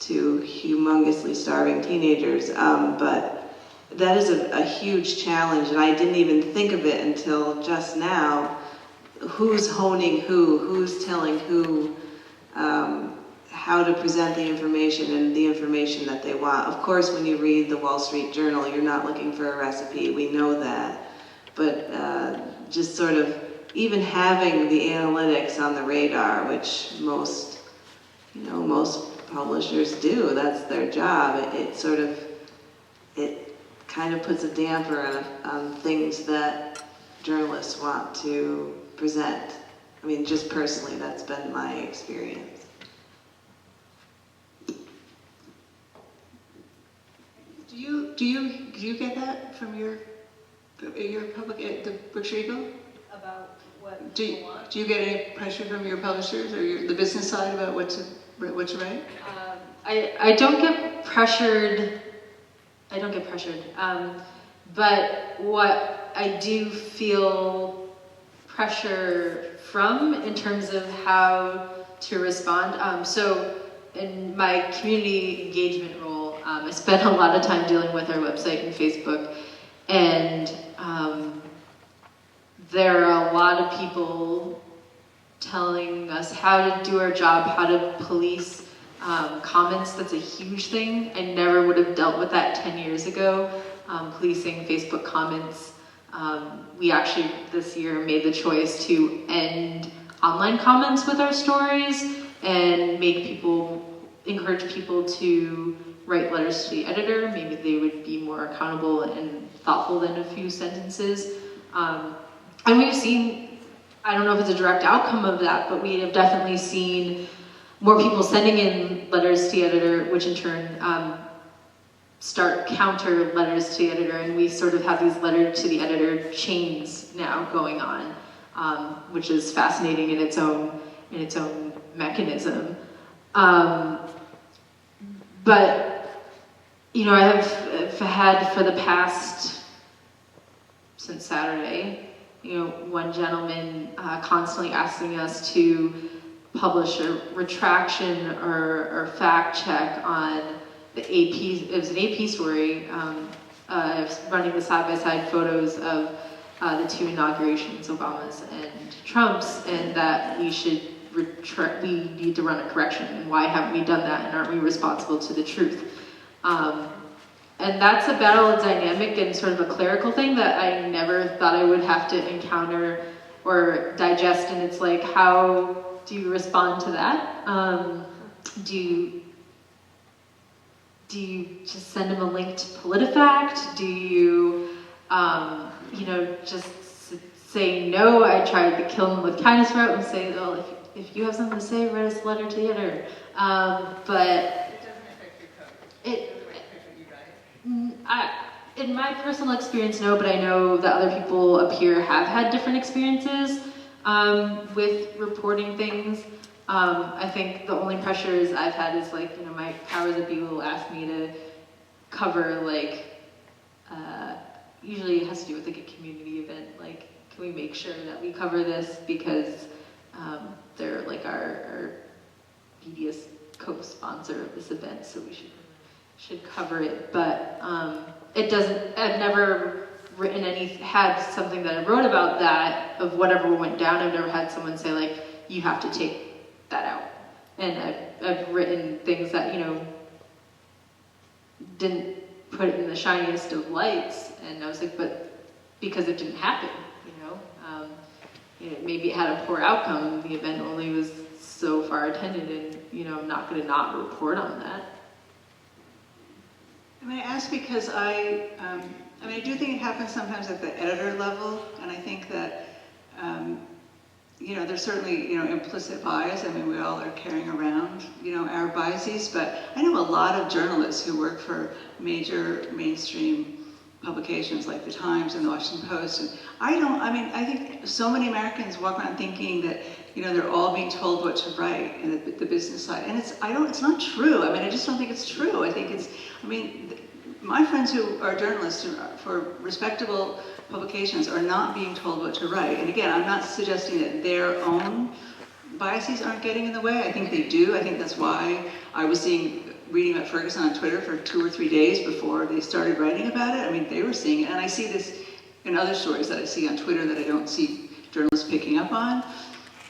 Speaker 3: to humongously starving teenagers, but that is a huge challenge, and I didn't even think of it until just now. Who's honing who's telling who how to present the information and the information that they want. Of course, when you read the Wall Street Journal, you're not looking for a recipe, we know that, but just sort of even having the analytics on the radar, which most publishers do, that's their job, it kind of puts a damper on things that journalists want to present. I mean, just personally, that's been my experience.
Speaker 6: Do you get that from your public, the Berkshire Eagle?
Speaker 8: About what
Speaker 6: Do
Speaker 8: people want.
Speaker 6: you get any pressure from your publishers or the business side about what to write?
Speaker 5: I don't get pressured. But what I do feel pressure from in terms of how to respond. So in my community engagement role, I spent a lot of time dealing with our website and Facebook, and there are a lot of people telling us how to do our job, how to police comments. That's a huge thing. I never would have dealt with that 10 years ago, policing Facebook comments. We actually this year made the choice to end online comments with our stories and encourage people to write letters to the editor. Maybe they would be more accountable and thoughtful than a few sentences. And we've seen, I don't know if it's a direct outcome of that, but we have definitely seen more people sending in letters to the editor, which in turn start counter letters to the editor, and we sort of have these letter to the editor chains now going on, which is fascinating in its own mechanism. But I have had for the past, since Saturday, one gentleman constantly asking us to publish a retraction or fact check on the AP. It was an AP story running the side-by-side photos of the 2 inaugurations, Obama's and Trump's, and that we should we need to run a correction, and why haven't we done that, and aren't we responsible to the truth? And that's a battle dynamic and sort of a clerical thing that I never thought I would have to encounter or digest, and it's like, how do you respond to that? Do you just send them a link to PolitiFact? Do you, just say, no, I tried to kill them with kindness route, and say, well, if you have something to say, write us a letter to the editor. But
Speaker 6: It doesn't affect your code. It doesn't affect what you write.
Speaker 5: In my personal experience, no, but I know that other people up here have had different experiences with reporting things. I think the only pressures I've had is my powers that be will ask me to cover usually it has to do with a community event. Can we make sure that we cover this because they're our media co-sponsor of this event, so we should cover it. But it doesn't. I've never had something that I wrote about that of whatever went down. I've never had someone say you have to take that out. And I've written things that didn't put it in the shiniest of lights, and I was like, but because it didn't happen, maybe it had a poor outcome. The event only was so far attended, and I'm not going to not report on that.
Speaker 6: I ask because I do think it happens sometimes at the editor level, and I think that, there's certainly, implicit bias. We all are carrying around, our biases, but I know a lot of journalists who work for major mainstream publications like the Times and the Washington Post, and I think so many Americans walk around thinking that, they're all being told what to write in the business side, and it's not true. I just don't think it's true. I think my friends who are journalists for respectable publications are not being told what to write. And again, I'm not suggesting that their own biases aren't getting in the way. I think they do. I think that's why I was reading about Ferguson on Twitter for 2 or 3 days before they started writing about it. They were seeing it. And I see this in other stories that I see on Twitter that I don't see journalists picking up on.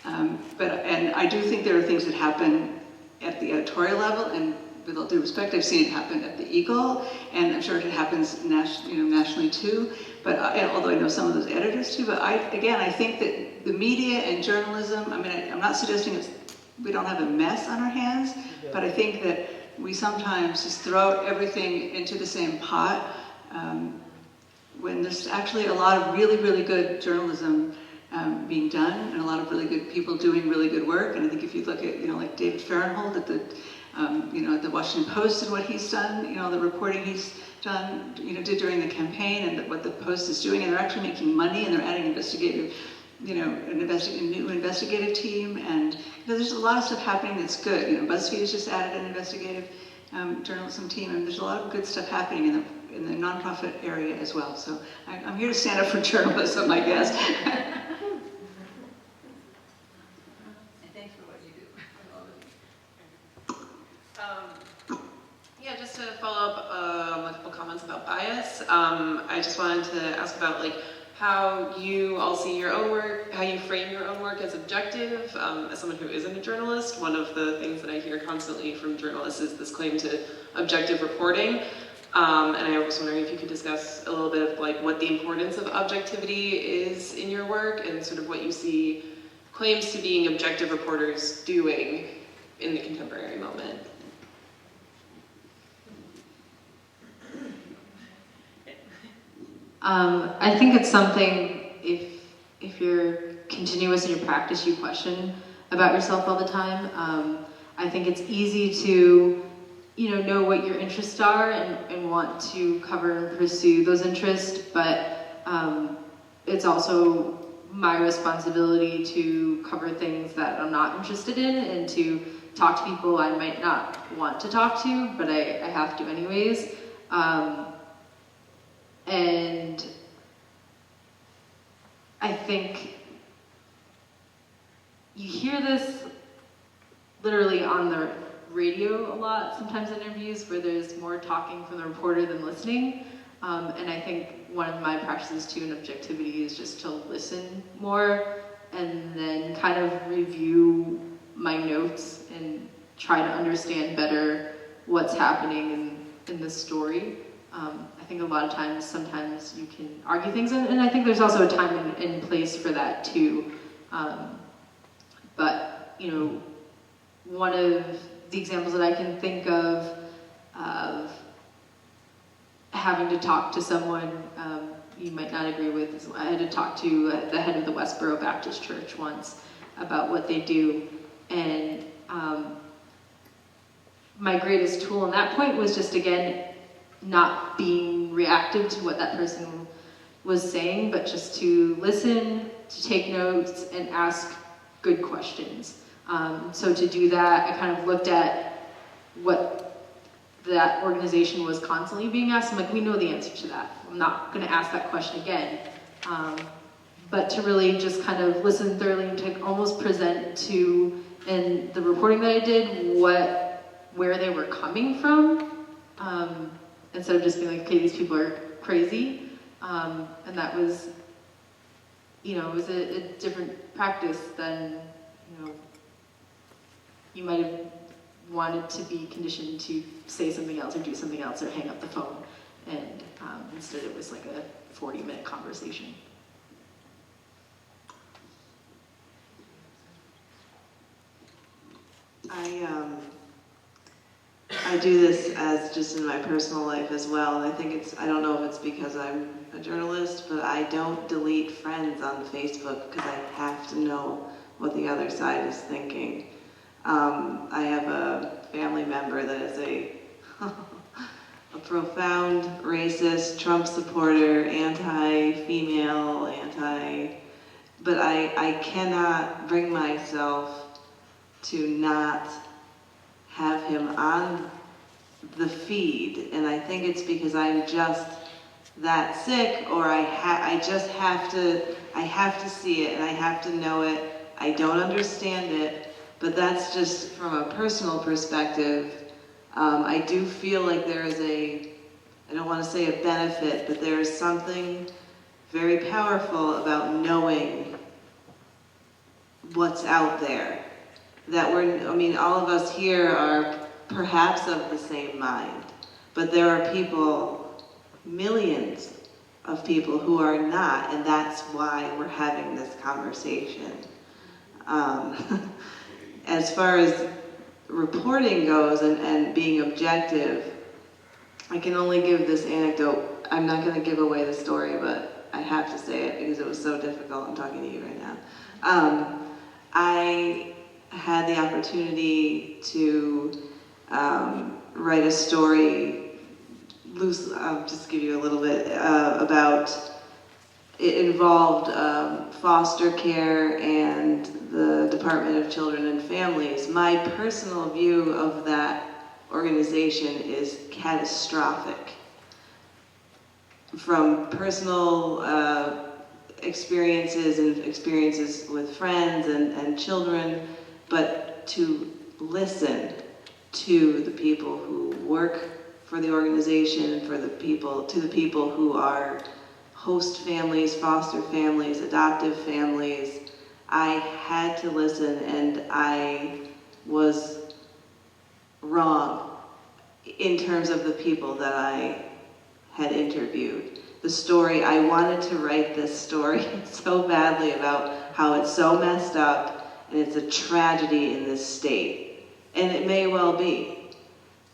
Speaker 6: And I do think there are things that happen at the editorial level, and with all due respect, I've seen it happen at the Eagle, and I'm sure it happens nationally too. But although I know some of those editors too, but I think that the media and journalism. I'm not suggesting we don't have a mess on our hands, but I think that we sometimes just throw everything into the same pot when there's actually a lot of really, really good journalism being done, and a lot of really good people doing really good work. And I think if you look at like David Farrenhold at the at the Washington Post and what he's done, the reporting he's done, did during the campaign, and what the Post is doing, and they're actually making money, and they're adding investigative, a new investigative team, and there's a lot of stuff happening that's good. BuzzFeed has just added an investigative journalism team, and there's a lot of good stuff happening in the nonprofit area as well. So I'm here to stand up for journalism, I guess.
Speaker 7: Just to follow up on a couple comments about bias, I just wanted to ask about how you all see your own work, how you frame your own work as objective. As someone who isn't a journalist, one of the things that I hear constantly from journalists is this claim to objective reporting. And I was wondering if you could discuss a little bit of what the importance of objectivity is in your work, and sort of what you see claims to being objective reporters doing in the contemporary moment.
Speaker 5: I think it's something, if you're continuous in your practice, you question about yourself all the time. I think it's easy to, know what your interests are and want to cover and pursue those interests, but it's also my responsibility to cover things that I'm not interested in, and to talk to people I might not want to talk to, but I have to anyways. And I think you hear this literally on the radio a lot, sometimes in interviews, where there's more talking from the reporter than listening. And I think one of my practices too in objectivity is just to listen more and then kind of review my notes and try to understand better what's happening in the story. I think a lot of times, sometimes you can argue things, and I think there's also a time and place for that too. But, you know, one of the examples that I can think of having to talk to someone you might not agree with is I had to talk to the head of the Westboro Baptist Church once about what they do, and my greatest tool in that point was just, again, not being reactive to what that person was saying, but just to listen, to take notes, and ask good questions. So to do that, I kind of looked at what that organization was constantly being asked. I'm like, we know the answer to that. I'm not going to ask that question again. But to really just kind of listen thoroughly and to almost present to, in the reporting that I did, where they were coming from, instead of just being like, okay, these people are crazy. And that was, you know, it was a different practice than, you know, you might have wanted to be conditioned to say something else or do something else or hang up the phone. And instead it was like a 40-minute conversation.
Speaker 3: I do this as just in my personal life as well, and I think I don't know if it's because I'm a journalist, but I don't delete friends on Facebook because I have to know what the other side is thinking. I have a family member that is a profound racist, Trump supporter, anti-female, but I cannot bring myself to not have him on the feed, and I think it's because I'm just that sick, or I just have to see it and I have to know it. I don't understand it, but that's just from a personal perspective. I do feel like there is I don't want to say a benefit, but there is something very powerful about knowing what's out there. All of us here are perhaps of the same mind, but there are people, millions of people who are not, and that's why we're having this conversation. As far as reporting goes and being objective, I can only give this anecdote. I'm not going to give away the story, but I have to say it because it was so difficult. I'm talking to you right now. I had the opportunity to write a story, I'll just give you a little bit, about, it involved foster care and the Department of Children and Families. My personal view of that organization is catastrophic. From personal experiences and experiences with friends and children, but to listen to the people who work for the organization, to the people who are host families, foster families, adoptive families. I had to listen, and I was wrong in terms of the people that I had interviewed. The story, I wanted to write this story so badly about how it's so messed up and it's a tragedy in this state. And it may well be.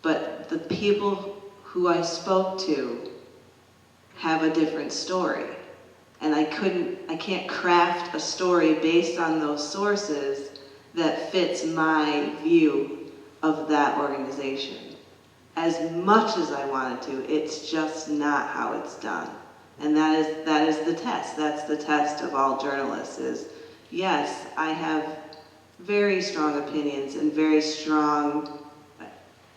Speaker 3: But the people who I spoke to have a different story. And I can't craft a story based on those sources that fits my view of that organization. As much as I wanted to, it's just not how it's done. And that is the test. That's the test of all journalists is, yes, I have very strong opinions and very strong,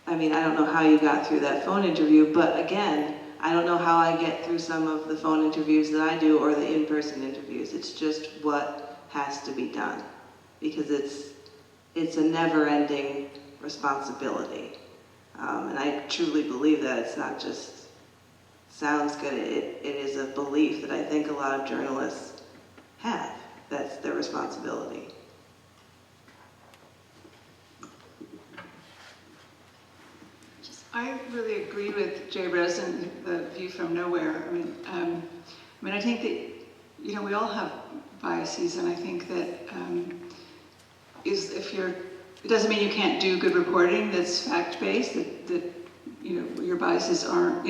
Speaker 3: I don't know how you got through that phone interview, but again, I don't know how I get through some of the phone interviews that I do or the in-person interviews. It's just what has to be done because it's a never-ending responsibility. And I truly believe that it's not just sounds good. It is a belief that I think a lot of journalists have. That's their responsibility.
Speaker 6: I really agree with Jay Rosen, the view from nowhere. I think that, we all have biases, and I think that it doesn't mean you can't do good reporting that's fact-based, that your biases aren't,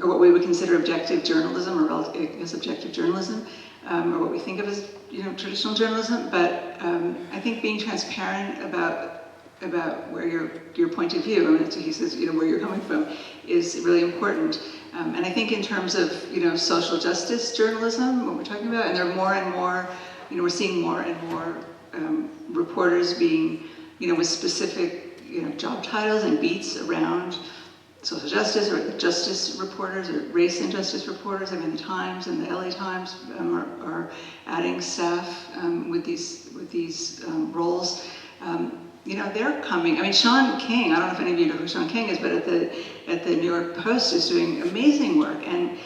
Speaker 6: or what we would consider objective journalism, or as objective journalism, or what we think of as, traditional journalism. But I think being transparent about where your point of view, and he says, where you're coming from, is really important. And I think in terms of, social justice journalism, what we're talking about, and there are more and more, we're seeing more and more reporters being, with specific, job titles and beats around social justice, or justice reporters, or race and justice reporters. The Times and the LA Times are adding staff with these roles. They're coming. Sean King, I don't know if any of you know who Sean King is, but at the New York Post is doing amazing work. And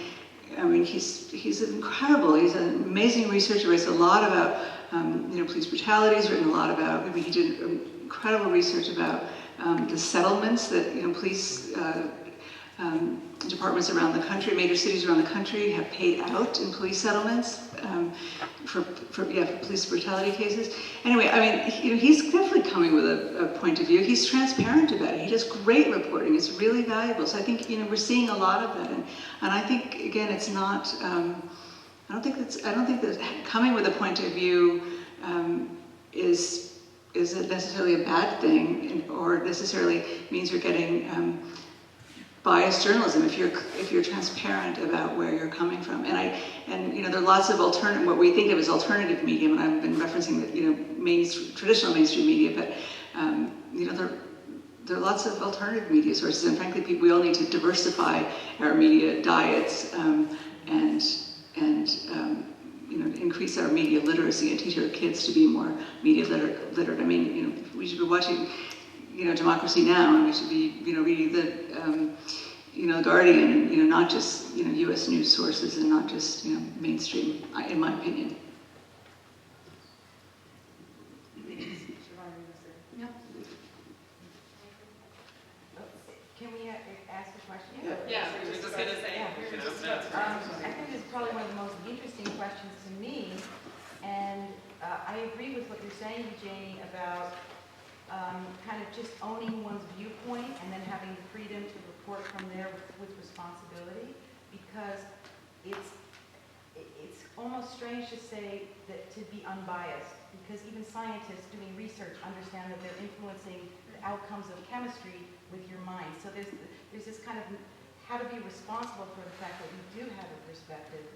Speaker 6: he's incredible. He's an amazing researcher. Writes a lot about police brutality. He's written a lot about. He did incredible research about the settlements that police departments around the country, major cities around the country, have paid out in police settlements for police brutality cases. Anyway, he's definitely coming with a point of view. He's transparent about it. He does great reporting. It's really valuable. So I think we're seeing a lot of that, and I think again, it's not. I don't think that coming with a point of view is necessarily a bad thing, or necessarily means you're getting biased journalism if you're transparent about where you're coming from. And there are lots of what we think of as alternative media, and I've been referencing that traditional mainstream media, but there are lots of alternative media sources, and frankly, we all need to diversify our media diets and increase our media literacy and teach our kids to be more media literate. We should be watching Democracy Now, and we should be reading the Guardian, and not just U.S. news sources, and not just mainstream, in my opinion.
Speaker 10: Can we ask a question?
Speaker 7: Yeah, we were just gonna say.
Speaker 10: I think it's probably one of the most interesting questions to me, and I agree with what you're saying, Janie, about kind of just owning one's viewpoint and then having the freedom to report from there with responsibility, because it's almost strange to say that to be unbiased, because even scientists doing research understand that they're influencing the outcomes of chemistry with your mind. So there's this kind of how to be responsible for the fact that we do have a perspective,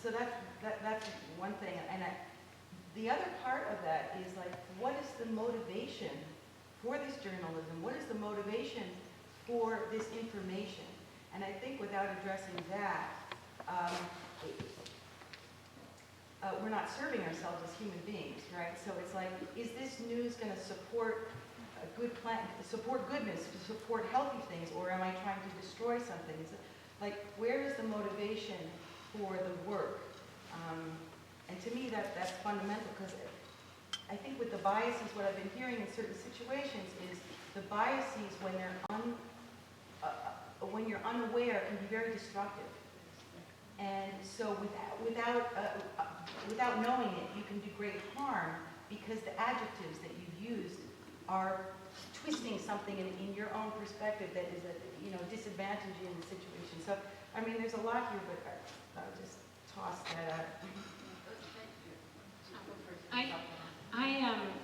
Speaker 10: so that's one thing. And the other part of that is what is the motivation for this journalism? What is the motivation for this information? And I think without addressing that, we're not serving ourselves as human beings, right? So it's is this news going to support a good plan, support goodness, support healthy things, or am I trying to destroy something? It's where is the motivation for the work? And to me, that's fundamental, because I think with the biases, what I've been hearing in certain situations is the biases, when you're unaware, can be very destructive. And so without knowing it, you can do great harm, because the adjectives that you've used are twisting something in your own perspective that is disadvantage you in the situation. So there's a lot here, but I'll just toss that out.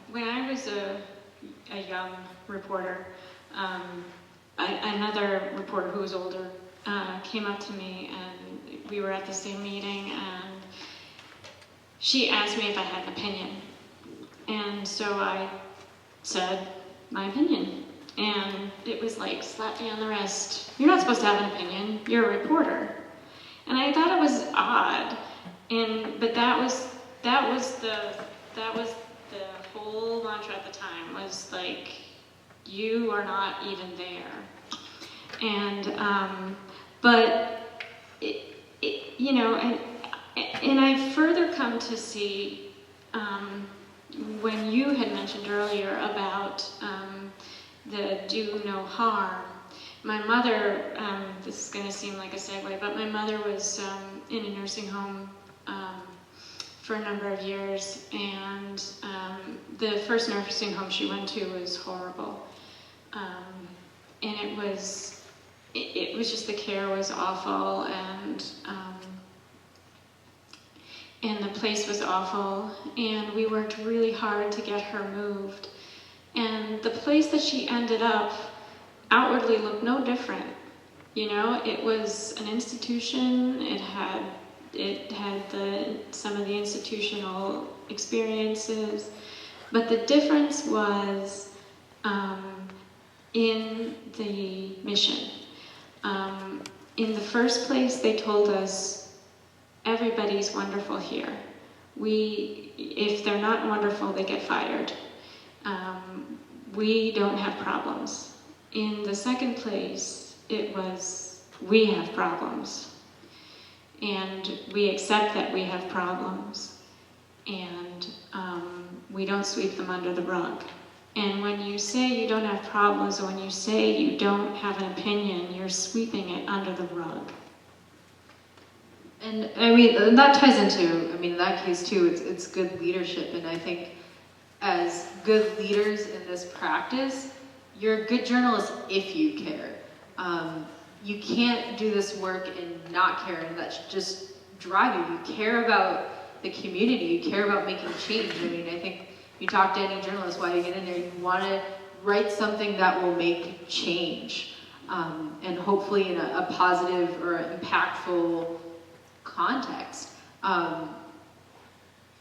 Speaker 4: When I was a young reporter, another reporter who was older came up to me, and we were at the same meeting, and she asked me if I had an opinion. And so I said my opinion. And it was slap me on the wrist. You're not supposed to have an opinion. You're a reporter. And I thought it was odd. But that was the whole mantra at the time, was you are not even there. And, but, you know, and I further come to see, when you had mentioned earlier about the do no harm, my mother, this is going to seem like a segue, but my mother was in a nursing home for a number of years, and the first nursing home she went to was horrible. And it was just, the care was awful, and the place was awful, and we worked really hard to get her moved. And the place that she ended up outwardly looked no different. You know, it was an institution, it had some of the institutional experiences, but the difference was in the mission. In the first place, they told us, everybody's wonderful here. If they're not wonderful, they get fired. We don't have problems. In the second place, it was, we have problems. And we accept that we have problems. And we don't sweep them under the rug. And when you say you don't have problems, or when you say you don't have an opinion, you're sweeping it under the rug.
Speaker 5: And I mean, that ties into, I mean, in that case too, it's good leadership. And I think as good leaders in this practice, you're a good journalist if you care. You can't do this work and not care, and that should just drive you. You care about the community, you care about making change. I mean, I think you talk to any journalist while you get in there, you want to write something that will make change, and hopefully in a positive or impactful context.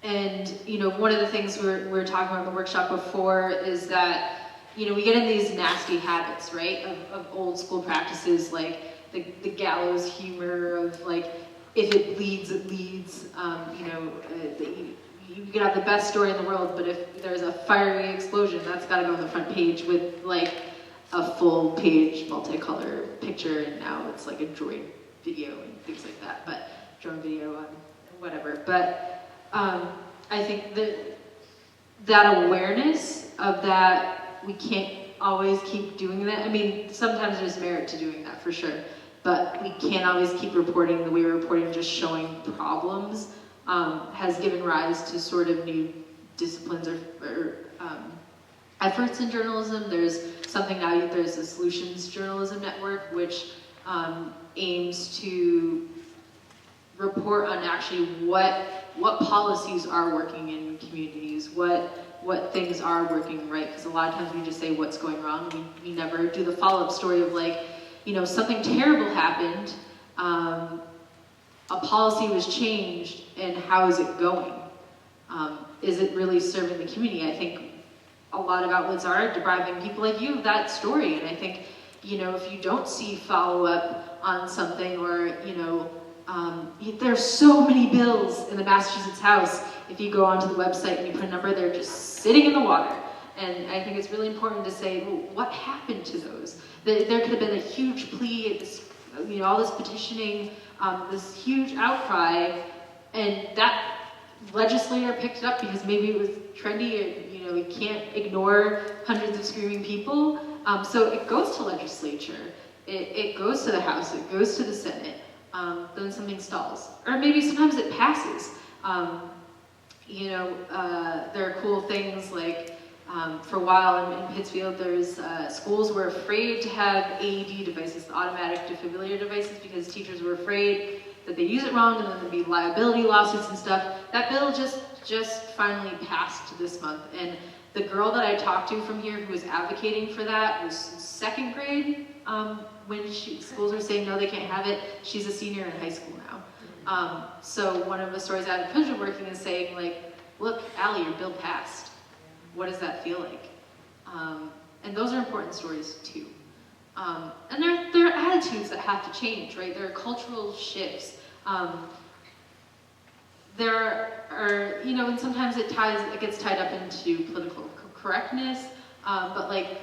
Speaker 5: And, you know, one of the things we were talking about in the workshop before is that, you know, we get in these nasty habits, right, of old school practices, like the gallows humor of, like, if it bleeds, it leads. You know, you could have the best story in the world, but if there's a fiery explosion, that's got to go on the front page with, like, a full page multicolor picture, and now it's like a droid video and things like that, but drone video on whatever. But I think that awareness of that, we can't always keep doing that. I mean, sometimes there's merit to doing that for sure, but we can't always keep reporting the way we're reporting, just showing problems, has given rise to sort of new disciplines or efforts in journalism. There's something now, there's the Solutions Journalism Network, which aims to report on actually what policies are working in communities, what things are working right, because a lot of times we just say what's going wrong. We never do the follow-up story of, like, you know, something terrible happened, a policy was changed, and how is it going? Is it really serving the community? I think a lot of outlets are depriving people like you of that story, and I think, you know, if you don't see follow-up on something, or, you know, there's so many bills in the Massachusetts House. If you go onto the website and you put a number, they're just sitting in the water. And I think it's really important to say, well, what happened to those? There could have been a huge plea, you know, all this petitioning, this huge outcry, and that legislator picked it up because maybe it was trendy, and, you know, we can't ignore hundreds of screaming people. So it goes to legislature, it goes to the House, it goes to the Senate. Then something stalls, or maybe sometimes it passes. You know, there are cool things like, for a while in Pittsfield, there's schools were afraid to have AED devices, automatic defibrillator devices, because teachers were afraid that they'd use it wrong and then there'd be liability lawsuits and stuff. That bill just finally passed this month, and the girl that I talked to from here who was advocating for that was second grade. When schools are saying no, they can't have it, she's a senior in high school now. So one of the stories out of Pittsfield working is saying, like, look, Allie, your bill passed. What does that feel like? And those are important stories too. And there are attitudes that have to change, right? There are cultural shifts. There are, you know, and sometimes it gets tied up into political correctness, but, like,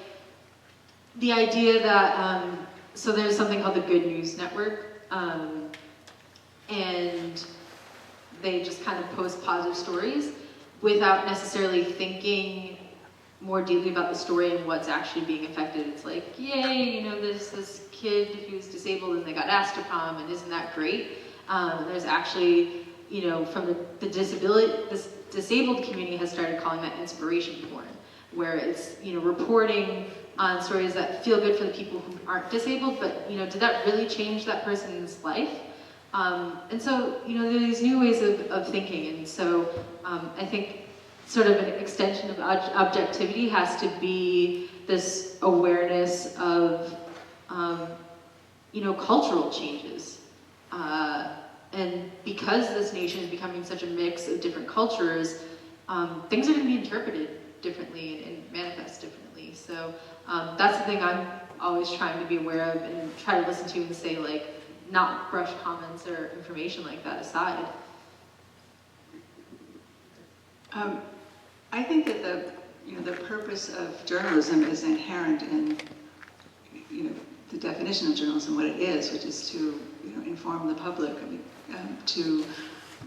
Speaker 5: the idea that so there's something called the Good News Network, and they just kind of post positive stories without necessarily thinking more deeply about the story and what's actually being affected. It's like, yay, you know, this kid who's disabled and they got asked to prom, and isn't that great? There's actually, you know, from this disabled community has started calling that inspiration porn, where it's, you know, reporting on stories that feel good for the people who aren't disabled, but, you know, did that really change that person's life? And so, you know, there are these new ways of thinking, and so I think sort of an extension of objectivity has to be this awareness of, you know, cultural changes. And because this nation is becoming such a mix of different cultures, things are going to be interpreted differently and manifest differently. So that's the thing I'm always trying to be aware of and try to listen to and say, like, not brush comments or information like that aside.
Speaker 6: I think that the purpose of journalism is inherent in, you know, the definition of journalism, what it is, which is to, you know, inform the public, to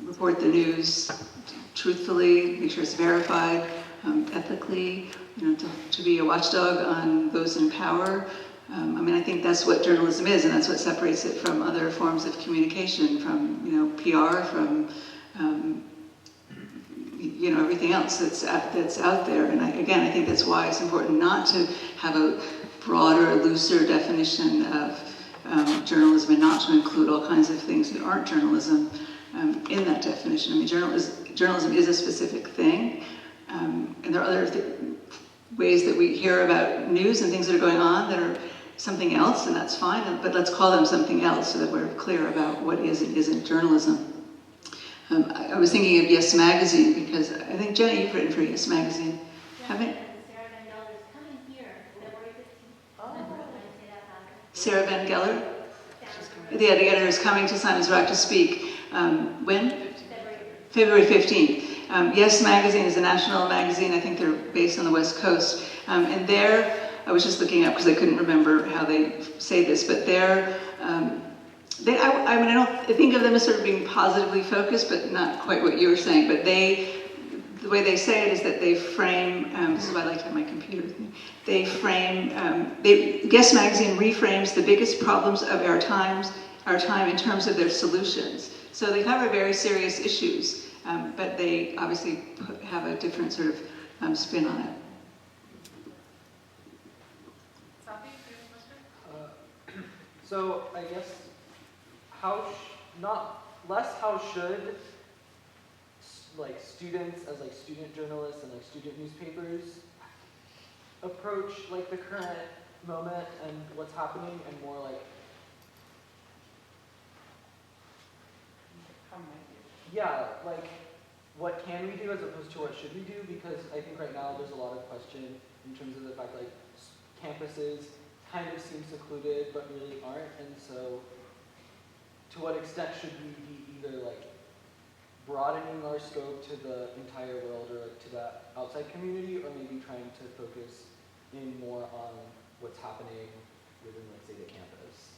Speaker 6: report the news truthfully, make sure it's verified, ethically, you know, to be a watchdog on those in power. I mean, I think that's what journalism is, and that's what separates it from other forms of communication, from, you know, PR, from you know, everything else that's out there. And I think that's why it's important not to have a broader, looser definition of journalism, and not to include all kinds of things that aren't journalism in that definition. I mean, journalism is a specific thing, and there are other ways that we hear about news and things that are going on that are something else, and that's fine, but let's call them something else so that we're clear about what is and isn't journalism. I was thinking of Yes Magazine, because I think, Jenny, you've written for Yes Magazine, haven't you? Sarah Van Geller? The editor is coming to Simon's Rock to speak. When? February 15th. Yes Magazine is a national magazine. I think they're based on the West Coast. And there, I was just looking up because I couldn't remember how they say this, but they're, I mean, I think of them as sort of being positively focused, but not quite what you were saying. But the way they say it is that they frame, this is why I like to have my computer with me, they frame, Yes Magazine reframes the biggest problems of our time in terms of their solutions. So they cover very serious issues, but they obviously have a different sort of spin on it.
Speaker 11: So I guess how should like students as like student journalists and like student newspapers approach like the current moment and what's happening, and more like like what can we do as opposed to what should we do? Because I think right now there's a lot of question in terms of the fact like campuses kind of seem secluded but really aren't, and so to what extent should we be either like broadening our scope to the entire world or to that outside community, or maybe trying to focus in more on what's happening within, let's say, the campus?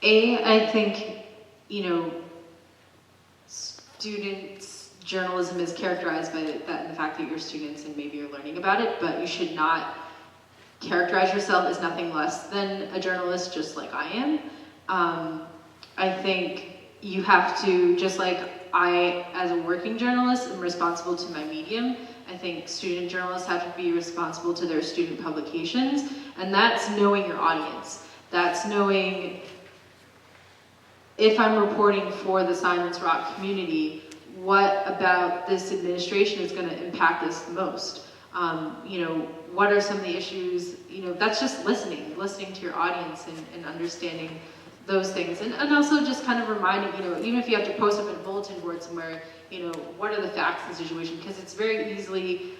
Speaker 5: I think, you know, students' journalism is characterized by that, the fact that you're students and maybe you're learning about it, but you should not characterize yourself as nothing less than a journalist, just like I am. I think you have to, just like I, as a working journalist, am responsible to my medium, I think student journalists have to be responsible to their student publications, and that's knowing your audience. That's knowing, if I'm reporting for the Simon's Rock community, what about this administration is going to impact us the most? You know, what are some of the issues? You know, that's just listening to your audience and understanding those things. And also just kind of reminding, you know, even if you have to post up in a bulletin board somewhere, you know, what are the facts of the situation? Because it's very easily,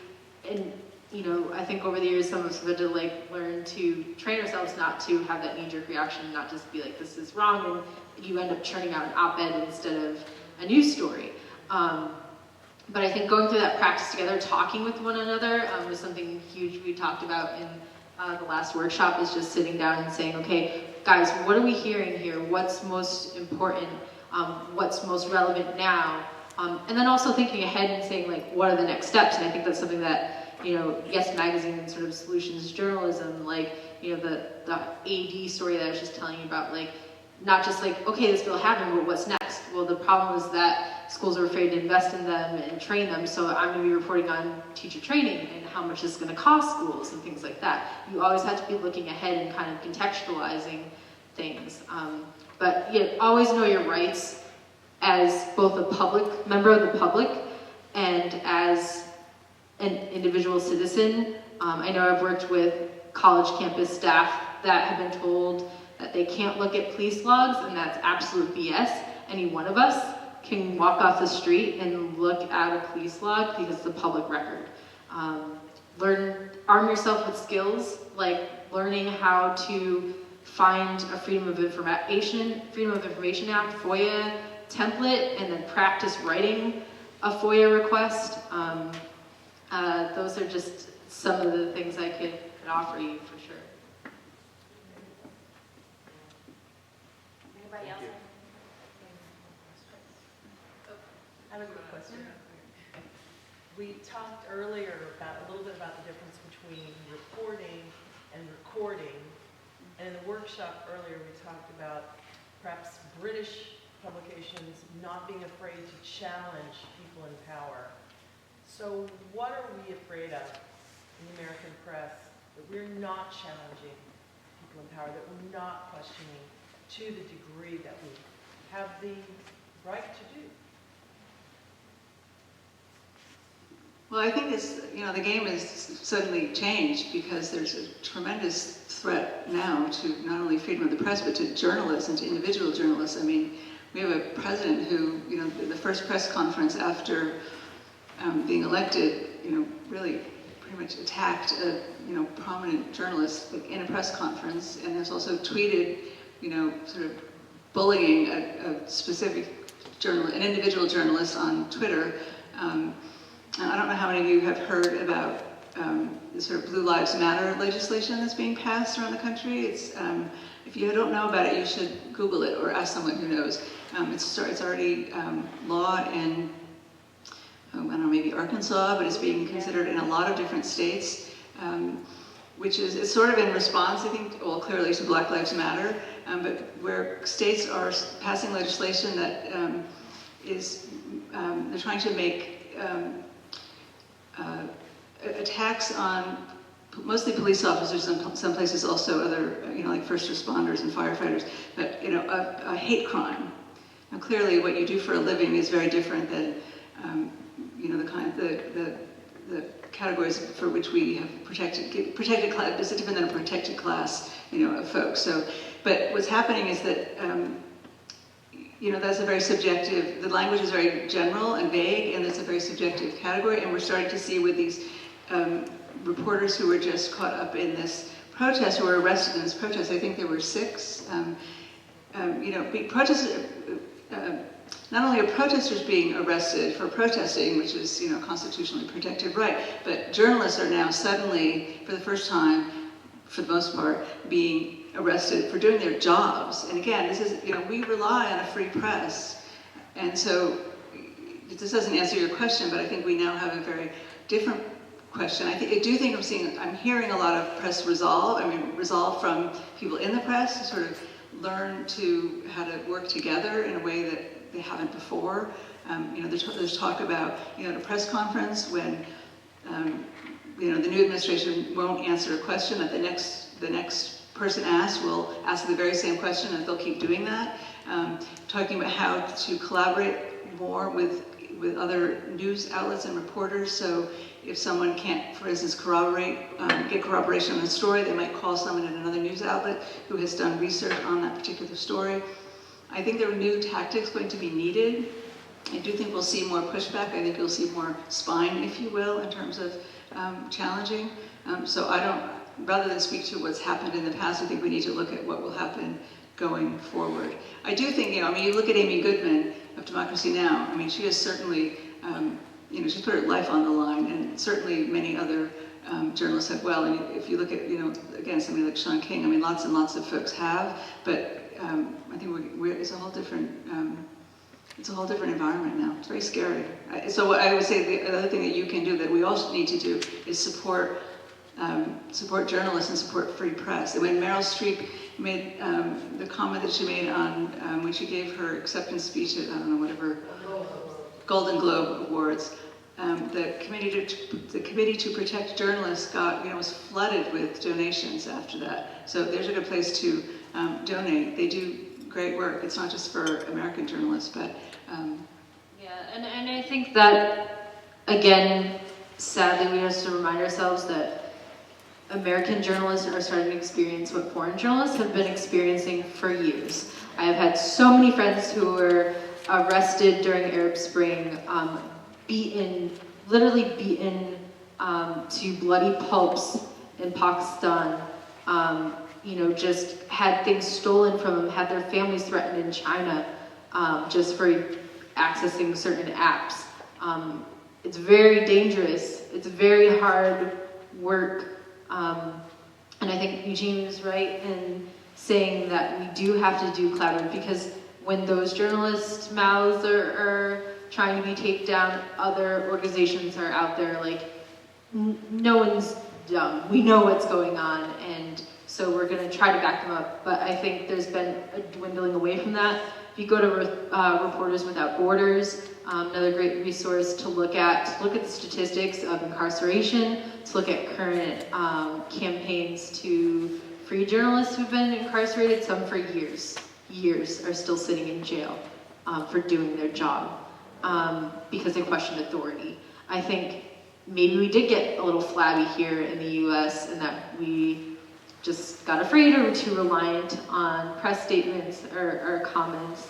Speaker 5: and, you know, I think over the years some of us have had to like learn to train ourselves not to have that knee-jerk reaction, not just be like, this is wrong, and you end up churning out an op-ed instead of a news story. But I think going through that practice together, talking with one another, was something huge we talked about in the last workshop, is just sitting down and saying, okay, guys, what are we hearing here? What's most important? What's most relevant now? And then also thinking ahead and saying, like, what are the next steps? And I think that's something that, you know, Yes Magazine and sort of solutions journalism, like, you know, the AD story that I was just telling you about, like, not just like, okay, this bill happened, but what's next? Well, the problem is that schools are afraid to invest in them and train them, so I'm going to be reporting on teacher training and how much it's going to cost schools and things like that. You always have to be looking ahead and kind of contextualizing things. But yeah, always know your rights as both a member of the public and as an individual citizen. I know I've worked with college campus staff that have been told that they can't look at police logs, and that's absolute BS. Any one of us can walk off the street and look at a police log because it's a public record. Arm yourself with skills like learning how to find a Freedom of Information Act, FOIA template, and then practice writing a FOIA request. Those are just some of the things I could offer you for sure.
Speaker 8: Anybody else?
Speaker 10: I have a quick question. We talked earlier a little bit about the difference between reporting and recording. And in the workshop earlier, we talked about perhaps British publications not being afraid to challenge people in power. So what are we afraid of in the American press that we're not challenging people in power, that we're not questioning to the degree that we have the right to do?
Speaker 6: Well, I think it's, you know, the game has suddenly changed because there's a tremendous threat now to not only freedom of the press, but to journalists and to individual journalists. I mean, we have a president who, you know, the first press conference after being elected, you know, really pretty much attacked a, you know, prominent journalist in a press conference, and has also tweeted, you know, sort of bullying a specific journalist, an individual journalist on Twitter. And I don't know how many of you have heard about the sort of Blue Lives Matter legislation that's being passed around the country. It's, if you don't know about it, you should Google it or ask someone who knows. It's already law in, I don't know, maybe Arkansas, but it's being considered in a lot of different states, which is, it's sort of in response, I think, well, clearly to Black Lives Matter, but where states are passing legislation that they're trying to make attacks on mostly police officers, and some places also other, you know, like first responders and firefighters, but, you know, a hate crime. Now, clearly, what you do for a living is very different than, you know, the categories for which we have protected class. It's different than a protected class, you know, of folks. So, but what's happening is that, you know, that's a very subjective, the language is very general and vague, and it's a very subjective category, and we're starting to see with these reporters who were just caught up in this protest, who were arrested in this protest. I think there were 6. You know, not only are protesters being arrested for protesting, which is, you know, constitutionally protected right, but journalists are now suddenly, for the first time, for the most part, being arrested for doing their jobs. And again, this is, you know, we rely on a free press. And so, this doesn't answer your question, but I think we now have a very different question. I'm hearing a lot of press resolve from people in the press to sort of learn how to work together in a way that they haven't before. You know, there's talk about, you know, at a press conference when, you know, the new administration won't answer a question that the next person asked will ask the very same question, and they'll keep doing that. Talking about how to collaborate more with other news outlets and reporters. So if someone can't, for instance, get corroboration on a story, they might call someone at another news outlet who has done research on that particular story. I think there are new tactics going to be needed. I do think we'll see more pushback. I think you'll see more spine, if you will, in terms of challenging. So rather than speak to what's happened in the past, I think we need to look at what will happen going forward. I do think, you know, I mean, you look at Amy Goodman of Democracy Now!, I mean, she has certainly she's put her life on the line, and certainly many other journalists have. Well, and if you look at, again, somebody like Sean King, I mean, lots and lots of folks have, but I think it's a whole different. It's a whole different environment now. It's very scary. So what I would say, the other thing that you can do that we also need to do is support journalists and support free press. And when Meryl Streep made the comment that she made on when she gave her acceptance speech at, I don't know, whatever, Golden Globe Awards, the committee to protect journalists was flooded with donations after that. So there's a good place to donate. They do great work. It's not just for American journalists, but
Speaker 5: yeah, and I think that, again, sadly, we have to remind ourselves that American journalists are starting to experience what foreign journalists have been experiencing for years. I have had so many friends who were arrested during Arab Spring, literally beaten to bloody pulps in Pakistan, just had things stolen from them, had their families threatened in China just for accessing certain apps. It's very dangerous. It's very hard work. And I think Eugene was right in saying that we do have to do collaborative, because when those journalists' mouths are trying to be taped down, other organizations are out there, no one's dumb. We know what's going on, and so we're going to try to back them up. But I think there's been a dwindling away from that. If you go to Reporters Without Borders, another great resource to look at the statistics of incarceration, to look at current campaigns to free journalists who've been incarcerated, some for years are still sitting in jail for doing their job because they question authority. I think maybe we did get a little flabby here in the US, and that we just got afraid or were too reliant on press statements or comments.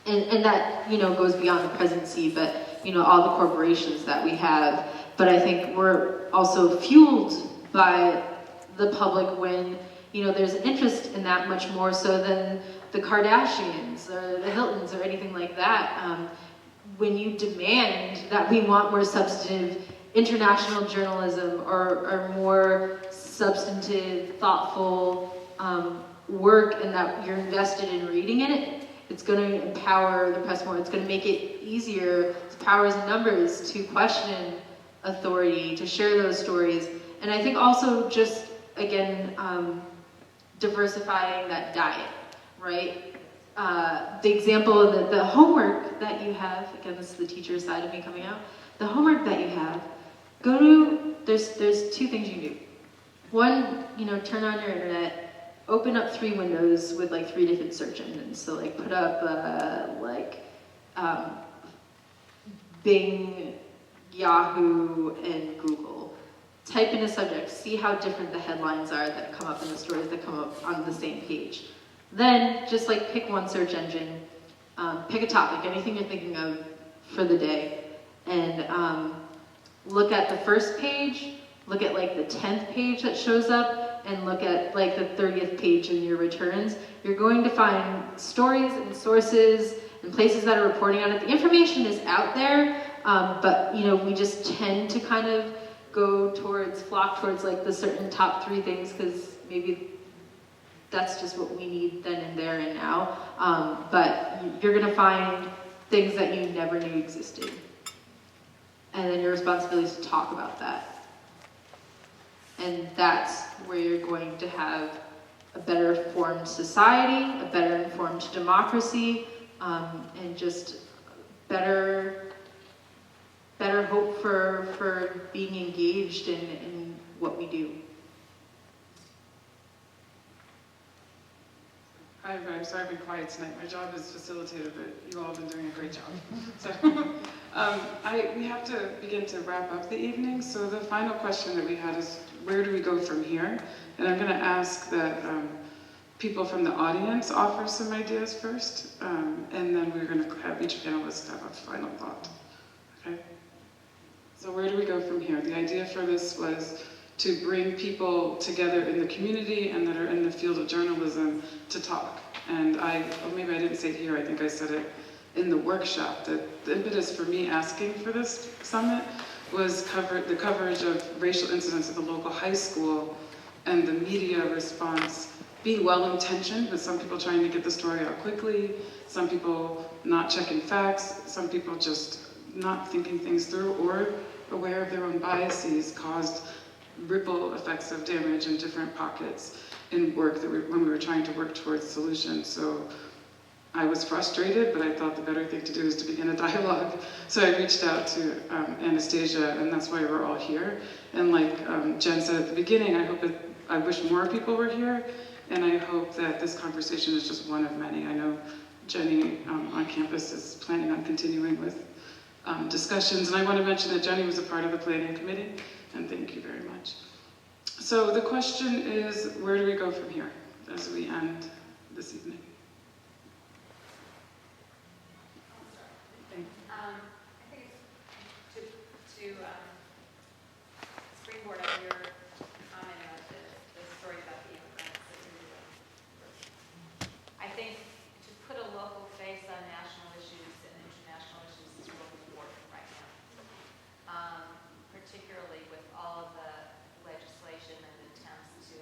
Speaker 5: And that, goes beyond the presidency, but, all the corporations that we have. But I think we're also fueled by the public when, there's an interest in that much more so than the Kardashians or the Hiltons or anything like that. When you demand that we want more substantive international journalism or more substantive, thoughtful work, and that you're invested in reading in it, it's going to empower the press more. It's going to make it easier, it's powers and numbers, to question authority, to share those stories. And I think also just, again, diversifying that diet, right? The example of the homework that you have, again, this is the teacher side of me coming out, the homework that you have, there's two things you do. One, turn on your internet, open up 3 windows with 3 different search engines. So put up Bing, Yahoo, and Google. Type in a subject, see how different the headlines are that come up in the stories that come up on the same page. Then just pick one search engine, pick a topic, anything you're thinking of for the day, and look at the first page, look at the 10th page that shows up, and look at the 30th page in your returns. You're going to find stories and sources and places that are reporting on it. The information is out there, but we just tend to kind of flock towards the certain top 3 things, because maybe that's just what we need then and there and now. But you're going to find things that you never knew existed. And then your responsibility is to talk about that. And that's where you're going to have a better informed society, a better informed democracy, and just better hope for being engaged in what we do.
Speaker 12: Hi, I'm sorry I've been quiet tonight. My job is facilitator, but you all have been doing a great job. So we have to begin to wrap up the evening. So the final question that we had is, where do we go from here? And I'm going to ask that people from the audience offer some ideas first, and then we're going to have each panelist have a final thought. Okay? So where do we go from here? The idea for this was to bring people together in the community and that are in the field of journalism to talk. And maybe I didn't say it here, I think I said it in the workshop. The impetus for me asking for this summit was the coverage of racial incidents at the local high school and the media response being well-intentioned, with some people trying to get the story out quickly, some people not checking facts, some people just not thinking things through or aware of their own biases, caused ripple effects of damage in different pockets in work when we were trying to work towards solutions. So I was frustrated, but I thought the better thing to do is to begin a dialogue. So I reached out to Anastasia, and that's why we're all here. And like Jen said at the beginning, I wish more people were here, and I hope that this conversation is just one of many. I know Jenny on campus is planning on continuing with discussions, and I want to mention that Jenny was a part of the planning committee, and thank you very much. So the question is, where do we go from here as we end this evening?
Speaker 8: I think it's to springboard on your comment about the story about the immigrants that you're doing. I think to put a local face on national issues and international issues is really important right now, particularly with all of the legislation and attempts to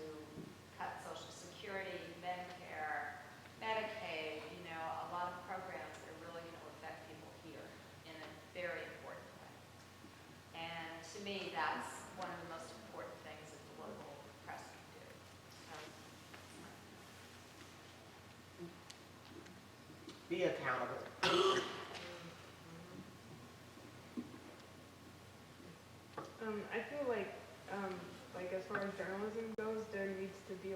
Speaker 8: cut Social Security, Medicare, Medicaid, a lot of programs that are really going to affect people here in a very important way. And to me, that's one of the most important things that the local press can do.
Speaker 13: Be accountable.
Speaker 14: I feel like as far as journalism goes, there needs to be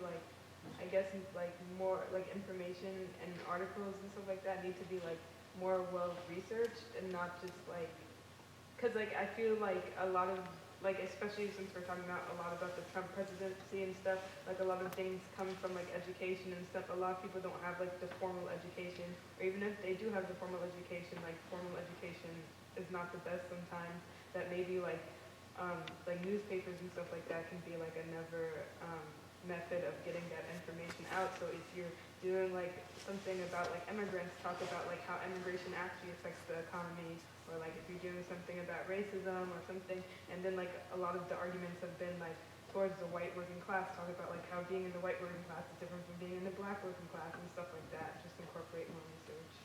Speaker 14: more information and articles and stuff like that need to be more well researched and not just because I feel like a lot of especially since we're talking about a lot about the Trump presidency and stuff, a lot of things come from education and stuff. A lot of people don't have the formal education, or even if they do have the formal education is not the best sometimes. That maybe newspapers and stuff like that can be another method of getting that information out. So if you're doing something about immigrants, talk about how immigration actually affects the economy, or if you're doing something about racism or something, and then a lot of the arguments have been towards the white working class, talk about how being in the white working class is different from being in the black working class and stuff like that. Just incorporate more research.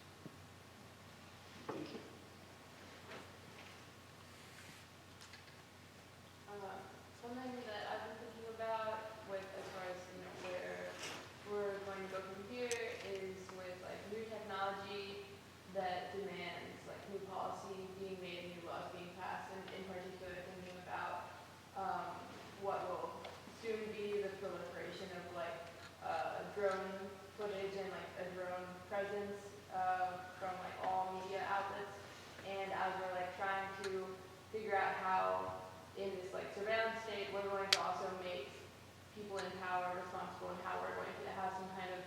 Speaker 12: Thank you.
Speaker 15: Something that I've been thinking about with as far as where we're going to go from here is with new technology that demands new policy being made, new laws being passed, and in particular thinking about what will soon be the proliferation of drone footage and a drone presence from all media outlets. And as we're trying to figure out how in this surveillance state we're going to also make people in power responsible, and how we're going to have some kind of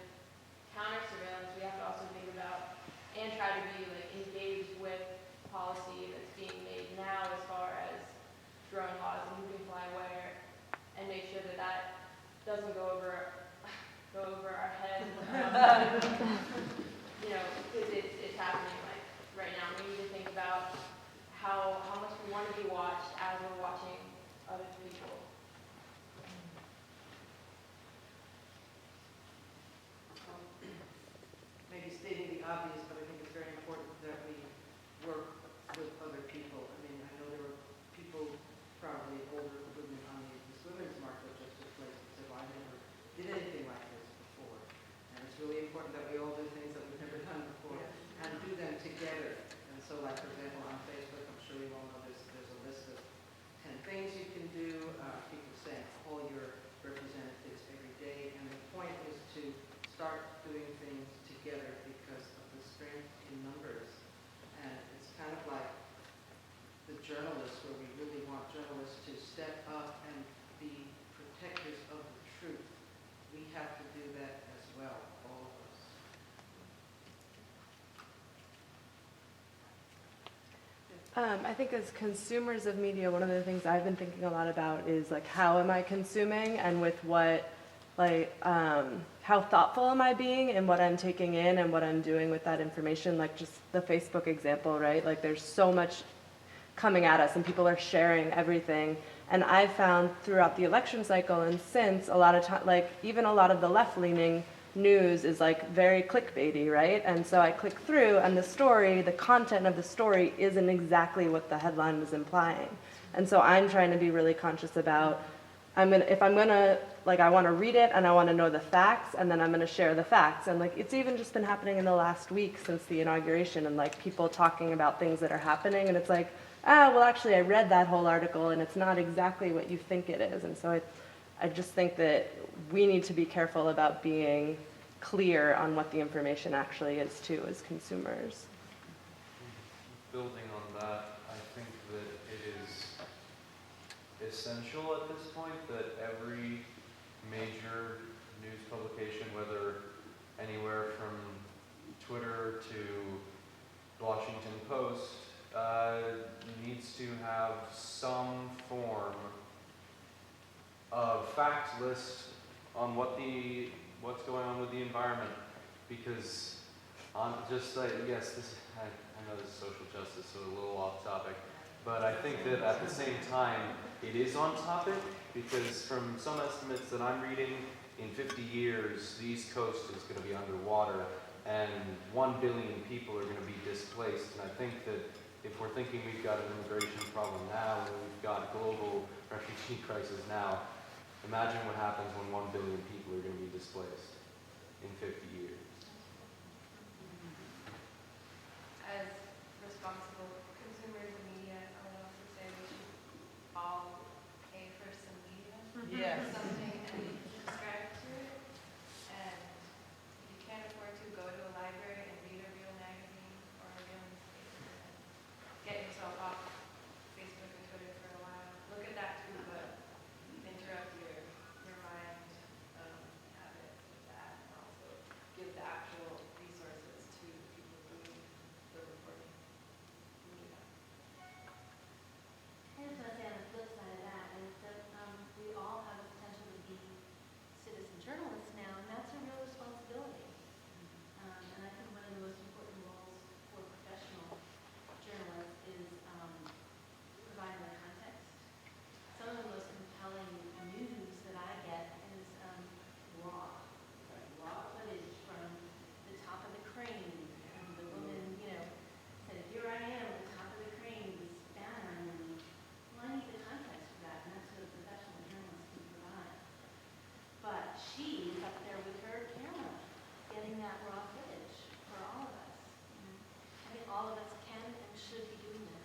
Speaker 15: counter surveillance, we have to also think about and try to be engaged with policy that's being made now as far as drone laws and who can fly where, and make sure that that doesn't go over our heads. Because it's happening right now. We need to think about how much we want to be watched as we're watching other people.
Speaker 13: Maybe stating the obvious, but I think it's very important that we work with other people. I mean, I know there were people, probably older women on this women's march that just took place and said, well, I never did anything like this before. And it's really important that we all do things that we've never done before and do them together. And so, for example, on Facebook, I'm sure you all know there's a list of 10 things you can do. People saying, call your representatives every day. And the point is to start doing things together because of the strength in numbers. And it's kind of like the journalists, where we really want journalists to step up and be protectors of the truth. We have to do that as well, all of us.
Speaker 16: I think as consumers of media, one of the things I've been thinking a lot about is how am I consuming, and with what like, how thoughtful am I being in what I'm taking in and what I'm doing with that information? Like just the Facebook example, right? Like there's so much coming at us and people are sharing everything. And I've found throughout the election cycle and since, a lot of time, like even a lot of the left-leaning news is like very clickbaity, right? And so I click through and the story, the content of the story isn't exactly what the headline was implying. And so I'm trying to be really conscious about, if I'm gonna, like I wanna read it and I wanna know the facts and then I'm gonna share the facts. And like, it's even just been happening in the last week since the inauguration and like people talking about things that are happening and it's like, well actually I read that whole article and it's not exactly what you think it is. And so I just think that we need to be careful about being clear on what the information actually is too as consumers.
Speaker 17: Building on that, I think that it is essential at this point that every major news publication, whether anywhere from Twitter to the Washington Post, needs to have some form of fact list on what's going on with the environment, because just like, yes, I know this is social justice, so a little off topic, but I think that at the same time it is on topic, because from some estimates that I'm reading, in 50 years the East Coast is going to be underwater and 1 billion people are going to be displaced. And I think that if we're thinking we've got an immigration problem now and we've got global refugee crisis now, imagine what happens when 1 billion people are going to be displaced in 50 years.
Speaker 15: As responsible consumers of media, I would also say we should all pay for some media.
Speaker 10: Yes.
Speaker 15: Something and subscribe to it. And if you can't afford to, go to a library and read a real magazine or a real newspaper and get yourself off Facebook and Twitter for a while. Look at that too, but interrupt your mind habits with that, and also give the actual resources to the people doing the reporting.
Speaker 18: I just want to say on the flip side of that is that we all have the potential to be citizen journalists now, and that's a real responsibility. And I think one of the most important roles for professional journalists is providing the context. Some of the most compelling news that I get is raw footage from the top of the crane. And the woman, said, "Here I am at the top of the crane with this banner under me." Well, I need the context for that, and that's what a professional journalist can provide. But she is up there with her camera, getting that raw footage for all of us. I think all of us can and should be doing that.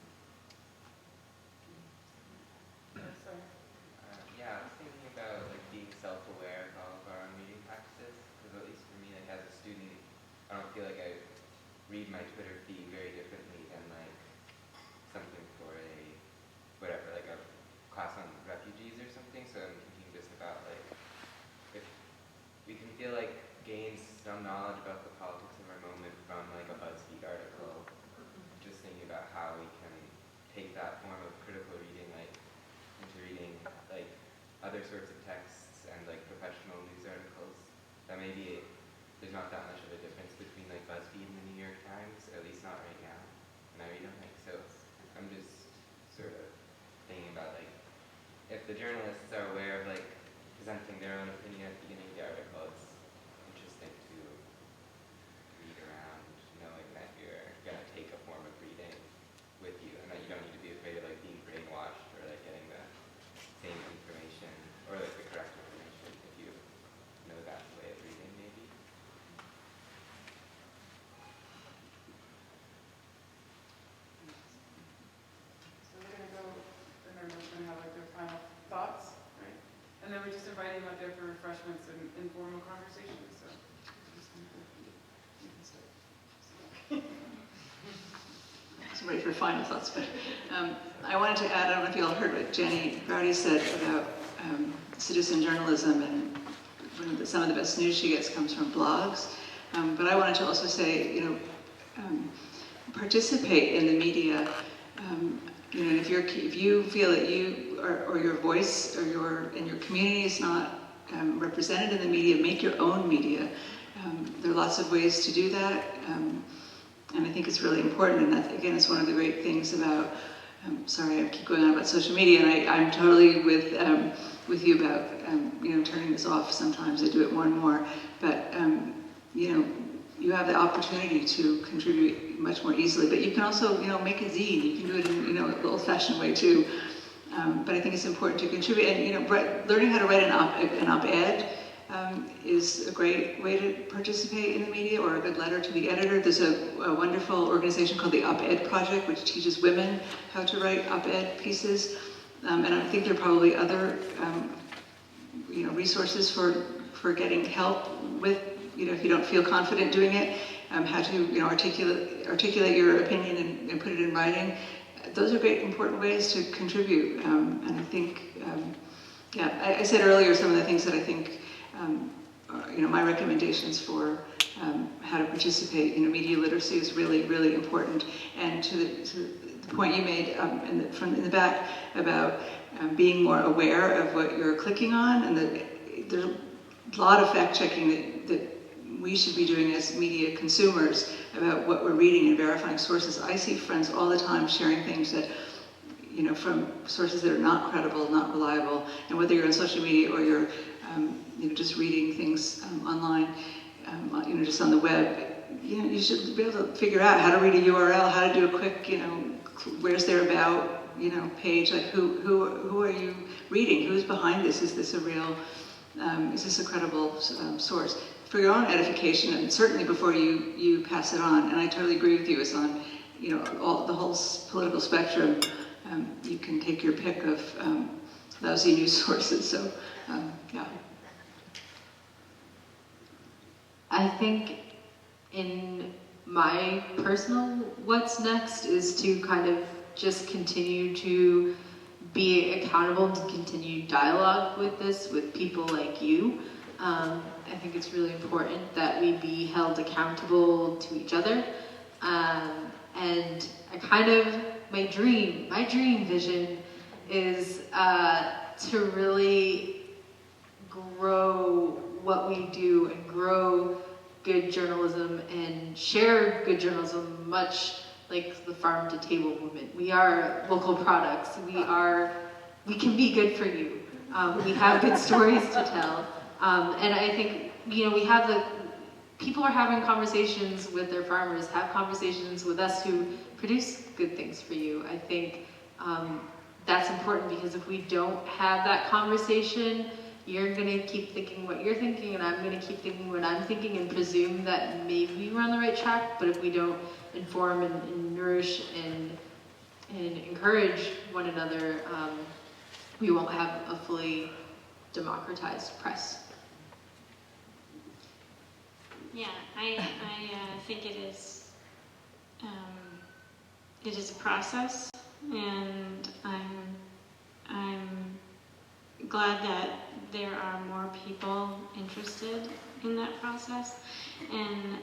Speaker 19: Yeah, I was thinking about like being self-aware of all of our own reading practices, because at least for me, like as a student, I don't feel like I read my Twitter feed very differently than like something for like a class on refugees or something. So I'm thinking just about like if we can feel like gain some knowledge about the politics of our moment from like a BuzzFeed article, just thinking about how we can take that form of critical reading like into reading like other sorts of texts and like professional news articles, that maybe there's not that much of a difference between like BuzzFeed and the New York Times, at least not right now, and I read them. Like, so I'm just sort of thinking about like if the journalists are aware of like presenting their own opinion at the beginning of the article, it's interesting to read around knowing that you're gonna take a form of reading with you, and that you don't need to be afraid of like being brainwashed or like getting the same information or like the correct information if you know that way of reading maybe.
Speaker 12: So we're gonna go, and everyone's gonna have like their final thoughts, right? And then we're just inviting you out there for refreshments and informal conversations, so. You can start.
Speaker 6: I'm ready for final thoughts, but I wanted to add, I don't know if you all heard what Jenny Browdy said about citizen journalism, and some of the best news she gets comes from blogs. But I wanted to also say, participate in the media. If you feel that you or your voice or in your community is not represented in the media, make your own media. There are lots of ways to do that, and I think it's really important. And that, again, is one of the great things about. Sorry, I keep going on about social media, and I'm totally with you about turning this off. Sometimes I do it more and more, but you have the opportunity to contribute much more easily. But you can also make a zine. You can do it in an old-fashioned way too. But I think it's important to contribute, and learning how to write an op-ed is a great way to participate in the media, or a good letter to the editor. There's a wonderful organization called the Op-Ed Project, which teaches women how to write op-ed pieces. And I think there are probably other resources for getting help with, if you don't feel confident doing it, how to articulate your opinion and put it in writing. Those are great, important ways to contribute. And I think, I said earlier some of the things that I think, my recommendations for how to participate. Media literacy is really, really important. And to the point you made in the back about being more aware of what you're clicking on, and there's a lot of fact checking that we should be doing as media consumers about what we're reading and verifying sources. I see friends all the time sharing things that, from sources that are not credible, not reliable, and whether you're on social media or you're, just reading things online, just on the web, you should be able to figure out how to read a URL, how to do a quick, where's their about, page, like who are you reading? Who's behind this? Is this a real, is this a credible source? For your own edification, and certainly before you pass it on. And I totally agree with you. It's on, the whole political spectrum. You can take your pick of lousy news sources. So, yeah.
Speaker 5: I think in my personal what's next is to kind of just continue to be accountable and to continue dialogue with this with people like you. I think it's really important that we be held accountable to each other. And my dream vision is to really grow what we do and grow good journalism and share good journalism, much like the farm to table movement. We are local products. We can be good for you. We have good stories to tell. And I think, people are having conversations with their farmers, have conversations with us who produce good things for you. I think that's important, because if we don't have that conversation, you're going to keep thinking what you're thinking, and I'm going to keep thinking what I'm thinking, and presume that maybe we're on the right track. But if we don't inform and nourish and encourage one another, we won't have a fully democratized press.
Speaker 4: Yeah, I think it is a process, and I'm glad that there are more people interested in that process, and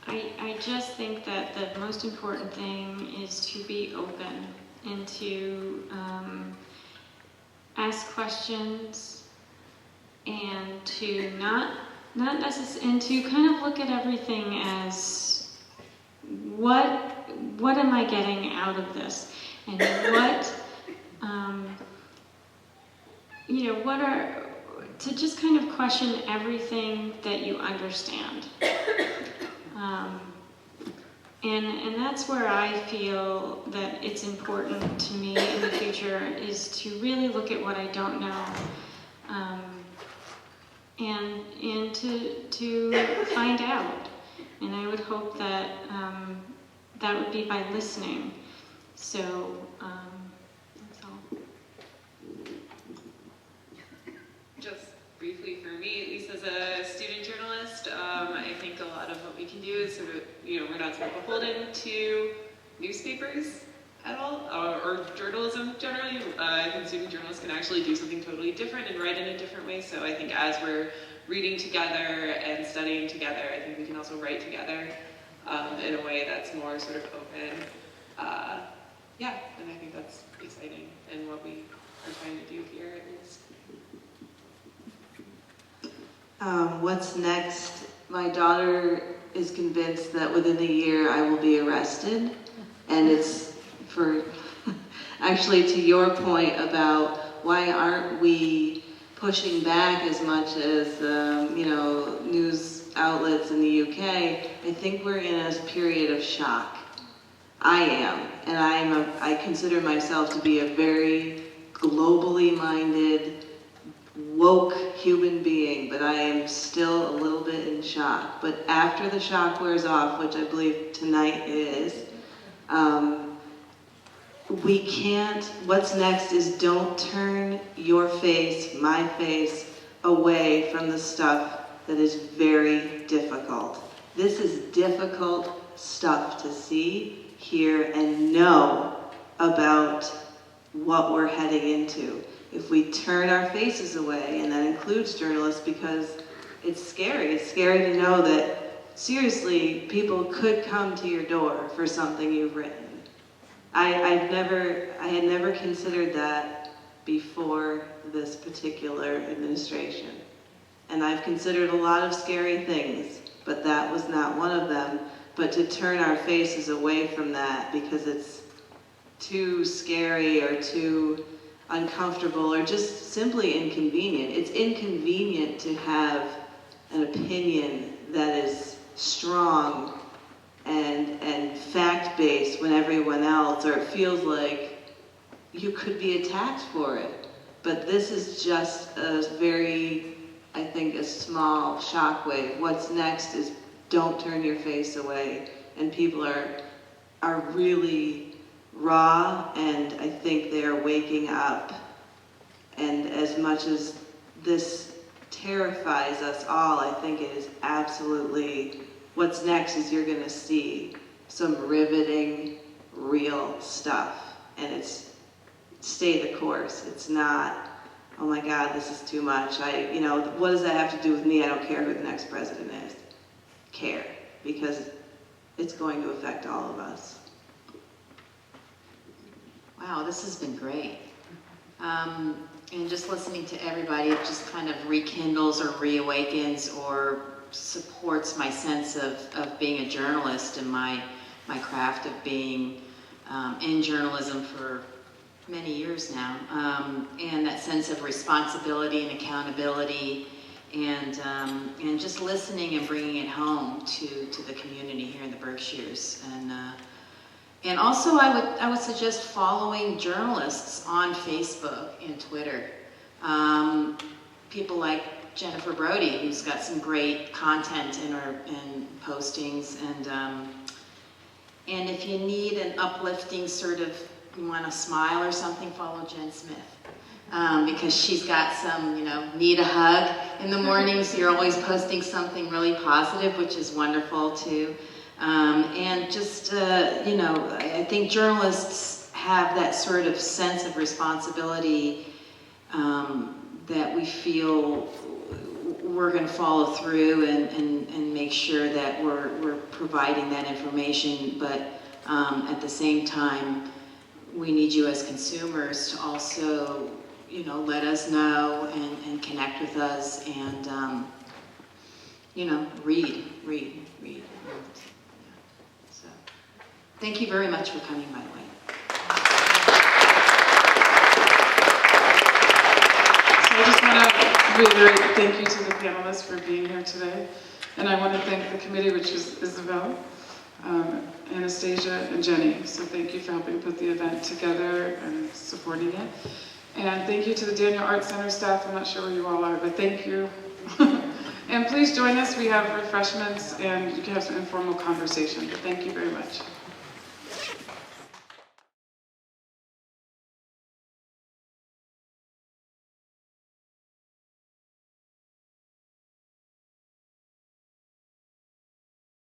Speaker 4: I just think that the most important thing is to be open and to ask questions, and to not necessarily, and to kind of look at everything as what am I getting out of this, and to just kind of question everything that you understand. And that's where I feel that it's important to me in the future, is to really look at what I don't know, and to find out. And I would hope that that would be by listening. So that's all.
Speaker 7: Just briefly, for me, at least as a student journalist, I think a lot of what we can do is sort of, we're not sort of beholden to newspapers at all, or journalism generally. I think student journalists can actually do something totally different and write in a different way. So I think as we're reading together and studying together, I think we can also write together in a way that's more sort of open. And I think that's exciting, and what we are trying to do here at least.
Speaker 3: What's next? My daughter is convinced that within a year I will be arrested. And it's for, actually to your point about why aren't we pushing back as much as, news outlets in the UK, I think we're in a period of shock. I am, and I consider myself to be a very globally minded, woke human being, but I am still a little bit in shock. But after the shock wears off, which I believe tonight is, we can't, what's next is don't turn your face, my face, away from the stuff that is very difficult. This is difficult stuff to see, hear, and know about what we're heading into. If we turn our faces away, and that includes journalists, because it's scary. It's scary to know that, seriously, people could come to your door for something you've written. I had never considered that before this particular administration. And I've considered a lot of scary things, but that was not one of them. But to turn our faces away from that because it's too scary or too uncomfortable or just simply inconvenient. It's inconvenient to have an opinion that is strong and fact-based when everyone else, or it feels like you could be attacked for it. But this is just a very, I think, a small shockwave. What's next is don't turn your face away. And people are really raw, and I think they are waking up. And as much as this terrifies us all, I think it is absolutely, what's next is you're gonna see some riveting, real stuff. And it's stay the course. It's not, oh my God, this is too much. What does that have to do with me? I don't care who the next president is. Care, because it's going to affect all of us.
Speaker 2: Wow, this has been great. And just listening to everybody, it just kind of rekindles or reawakens or supports my sense of being a journalist and my craft of being in journalism for many years now. And that sense of responsibility and accountability and just listening and bringing it home to the community here in the Berkshires. And also I would suggest following journalists on Facebook and Twitter. People like Jennifer Brody, who's got some great content in her postings. And if you need an uplifting sort of, you want to smile or something, follow Jen Smith. Because she's got some, need a hug in the mornings. You're always posting something really positive, which is wonderful too. And just, I think journalists have that sort of sense of responsibility that we feel we're going to follow through and make sure that we're providing that information. But at the same time, we need you as consumers to also, let us know and connect with us and, read. So, thank you very much for coming, by the way.
Speaker 12: So I just want to reiterate thank you to the panelists for being here today. And I want to thank the committee, which is Isabel, Anastasia, and Jenny. So thank you for helping put the event together and supporting it. And thank you to the Daniel Art Center staff. I'm not sure where you all are, but thank you. And please join us. We have refreshments and you can have some informal conversation. But thank you very much.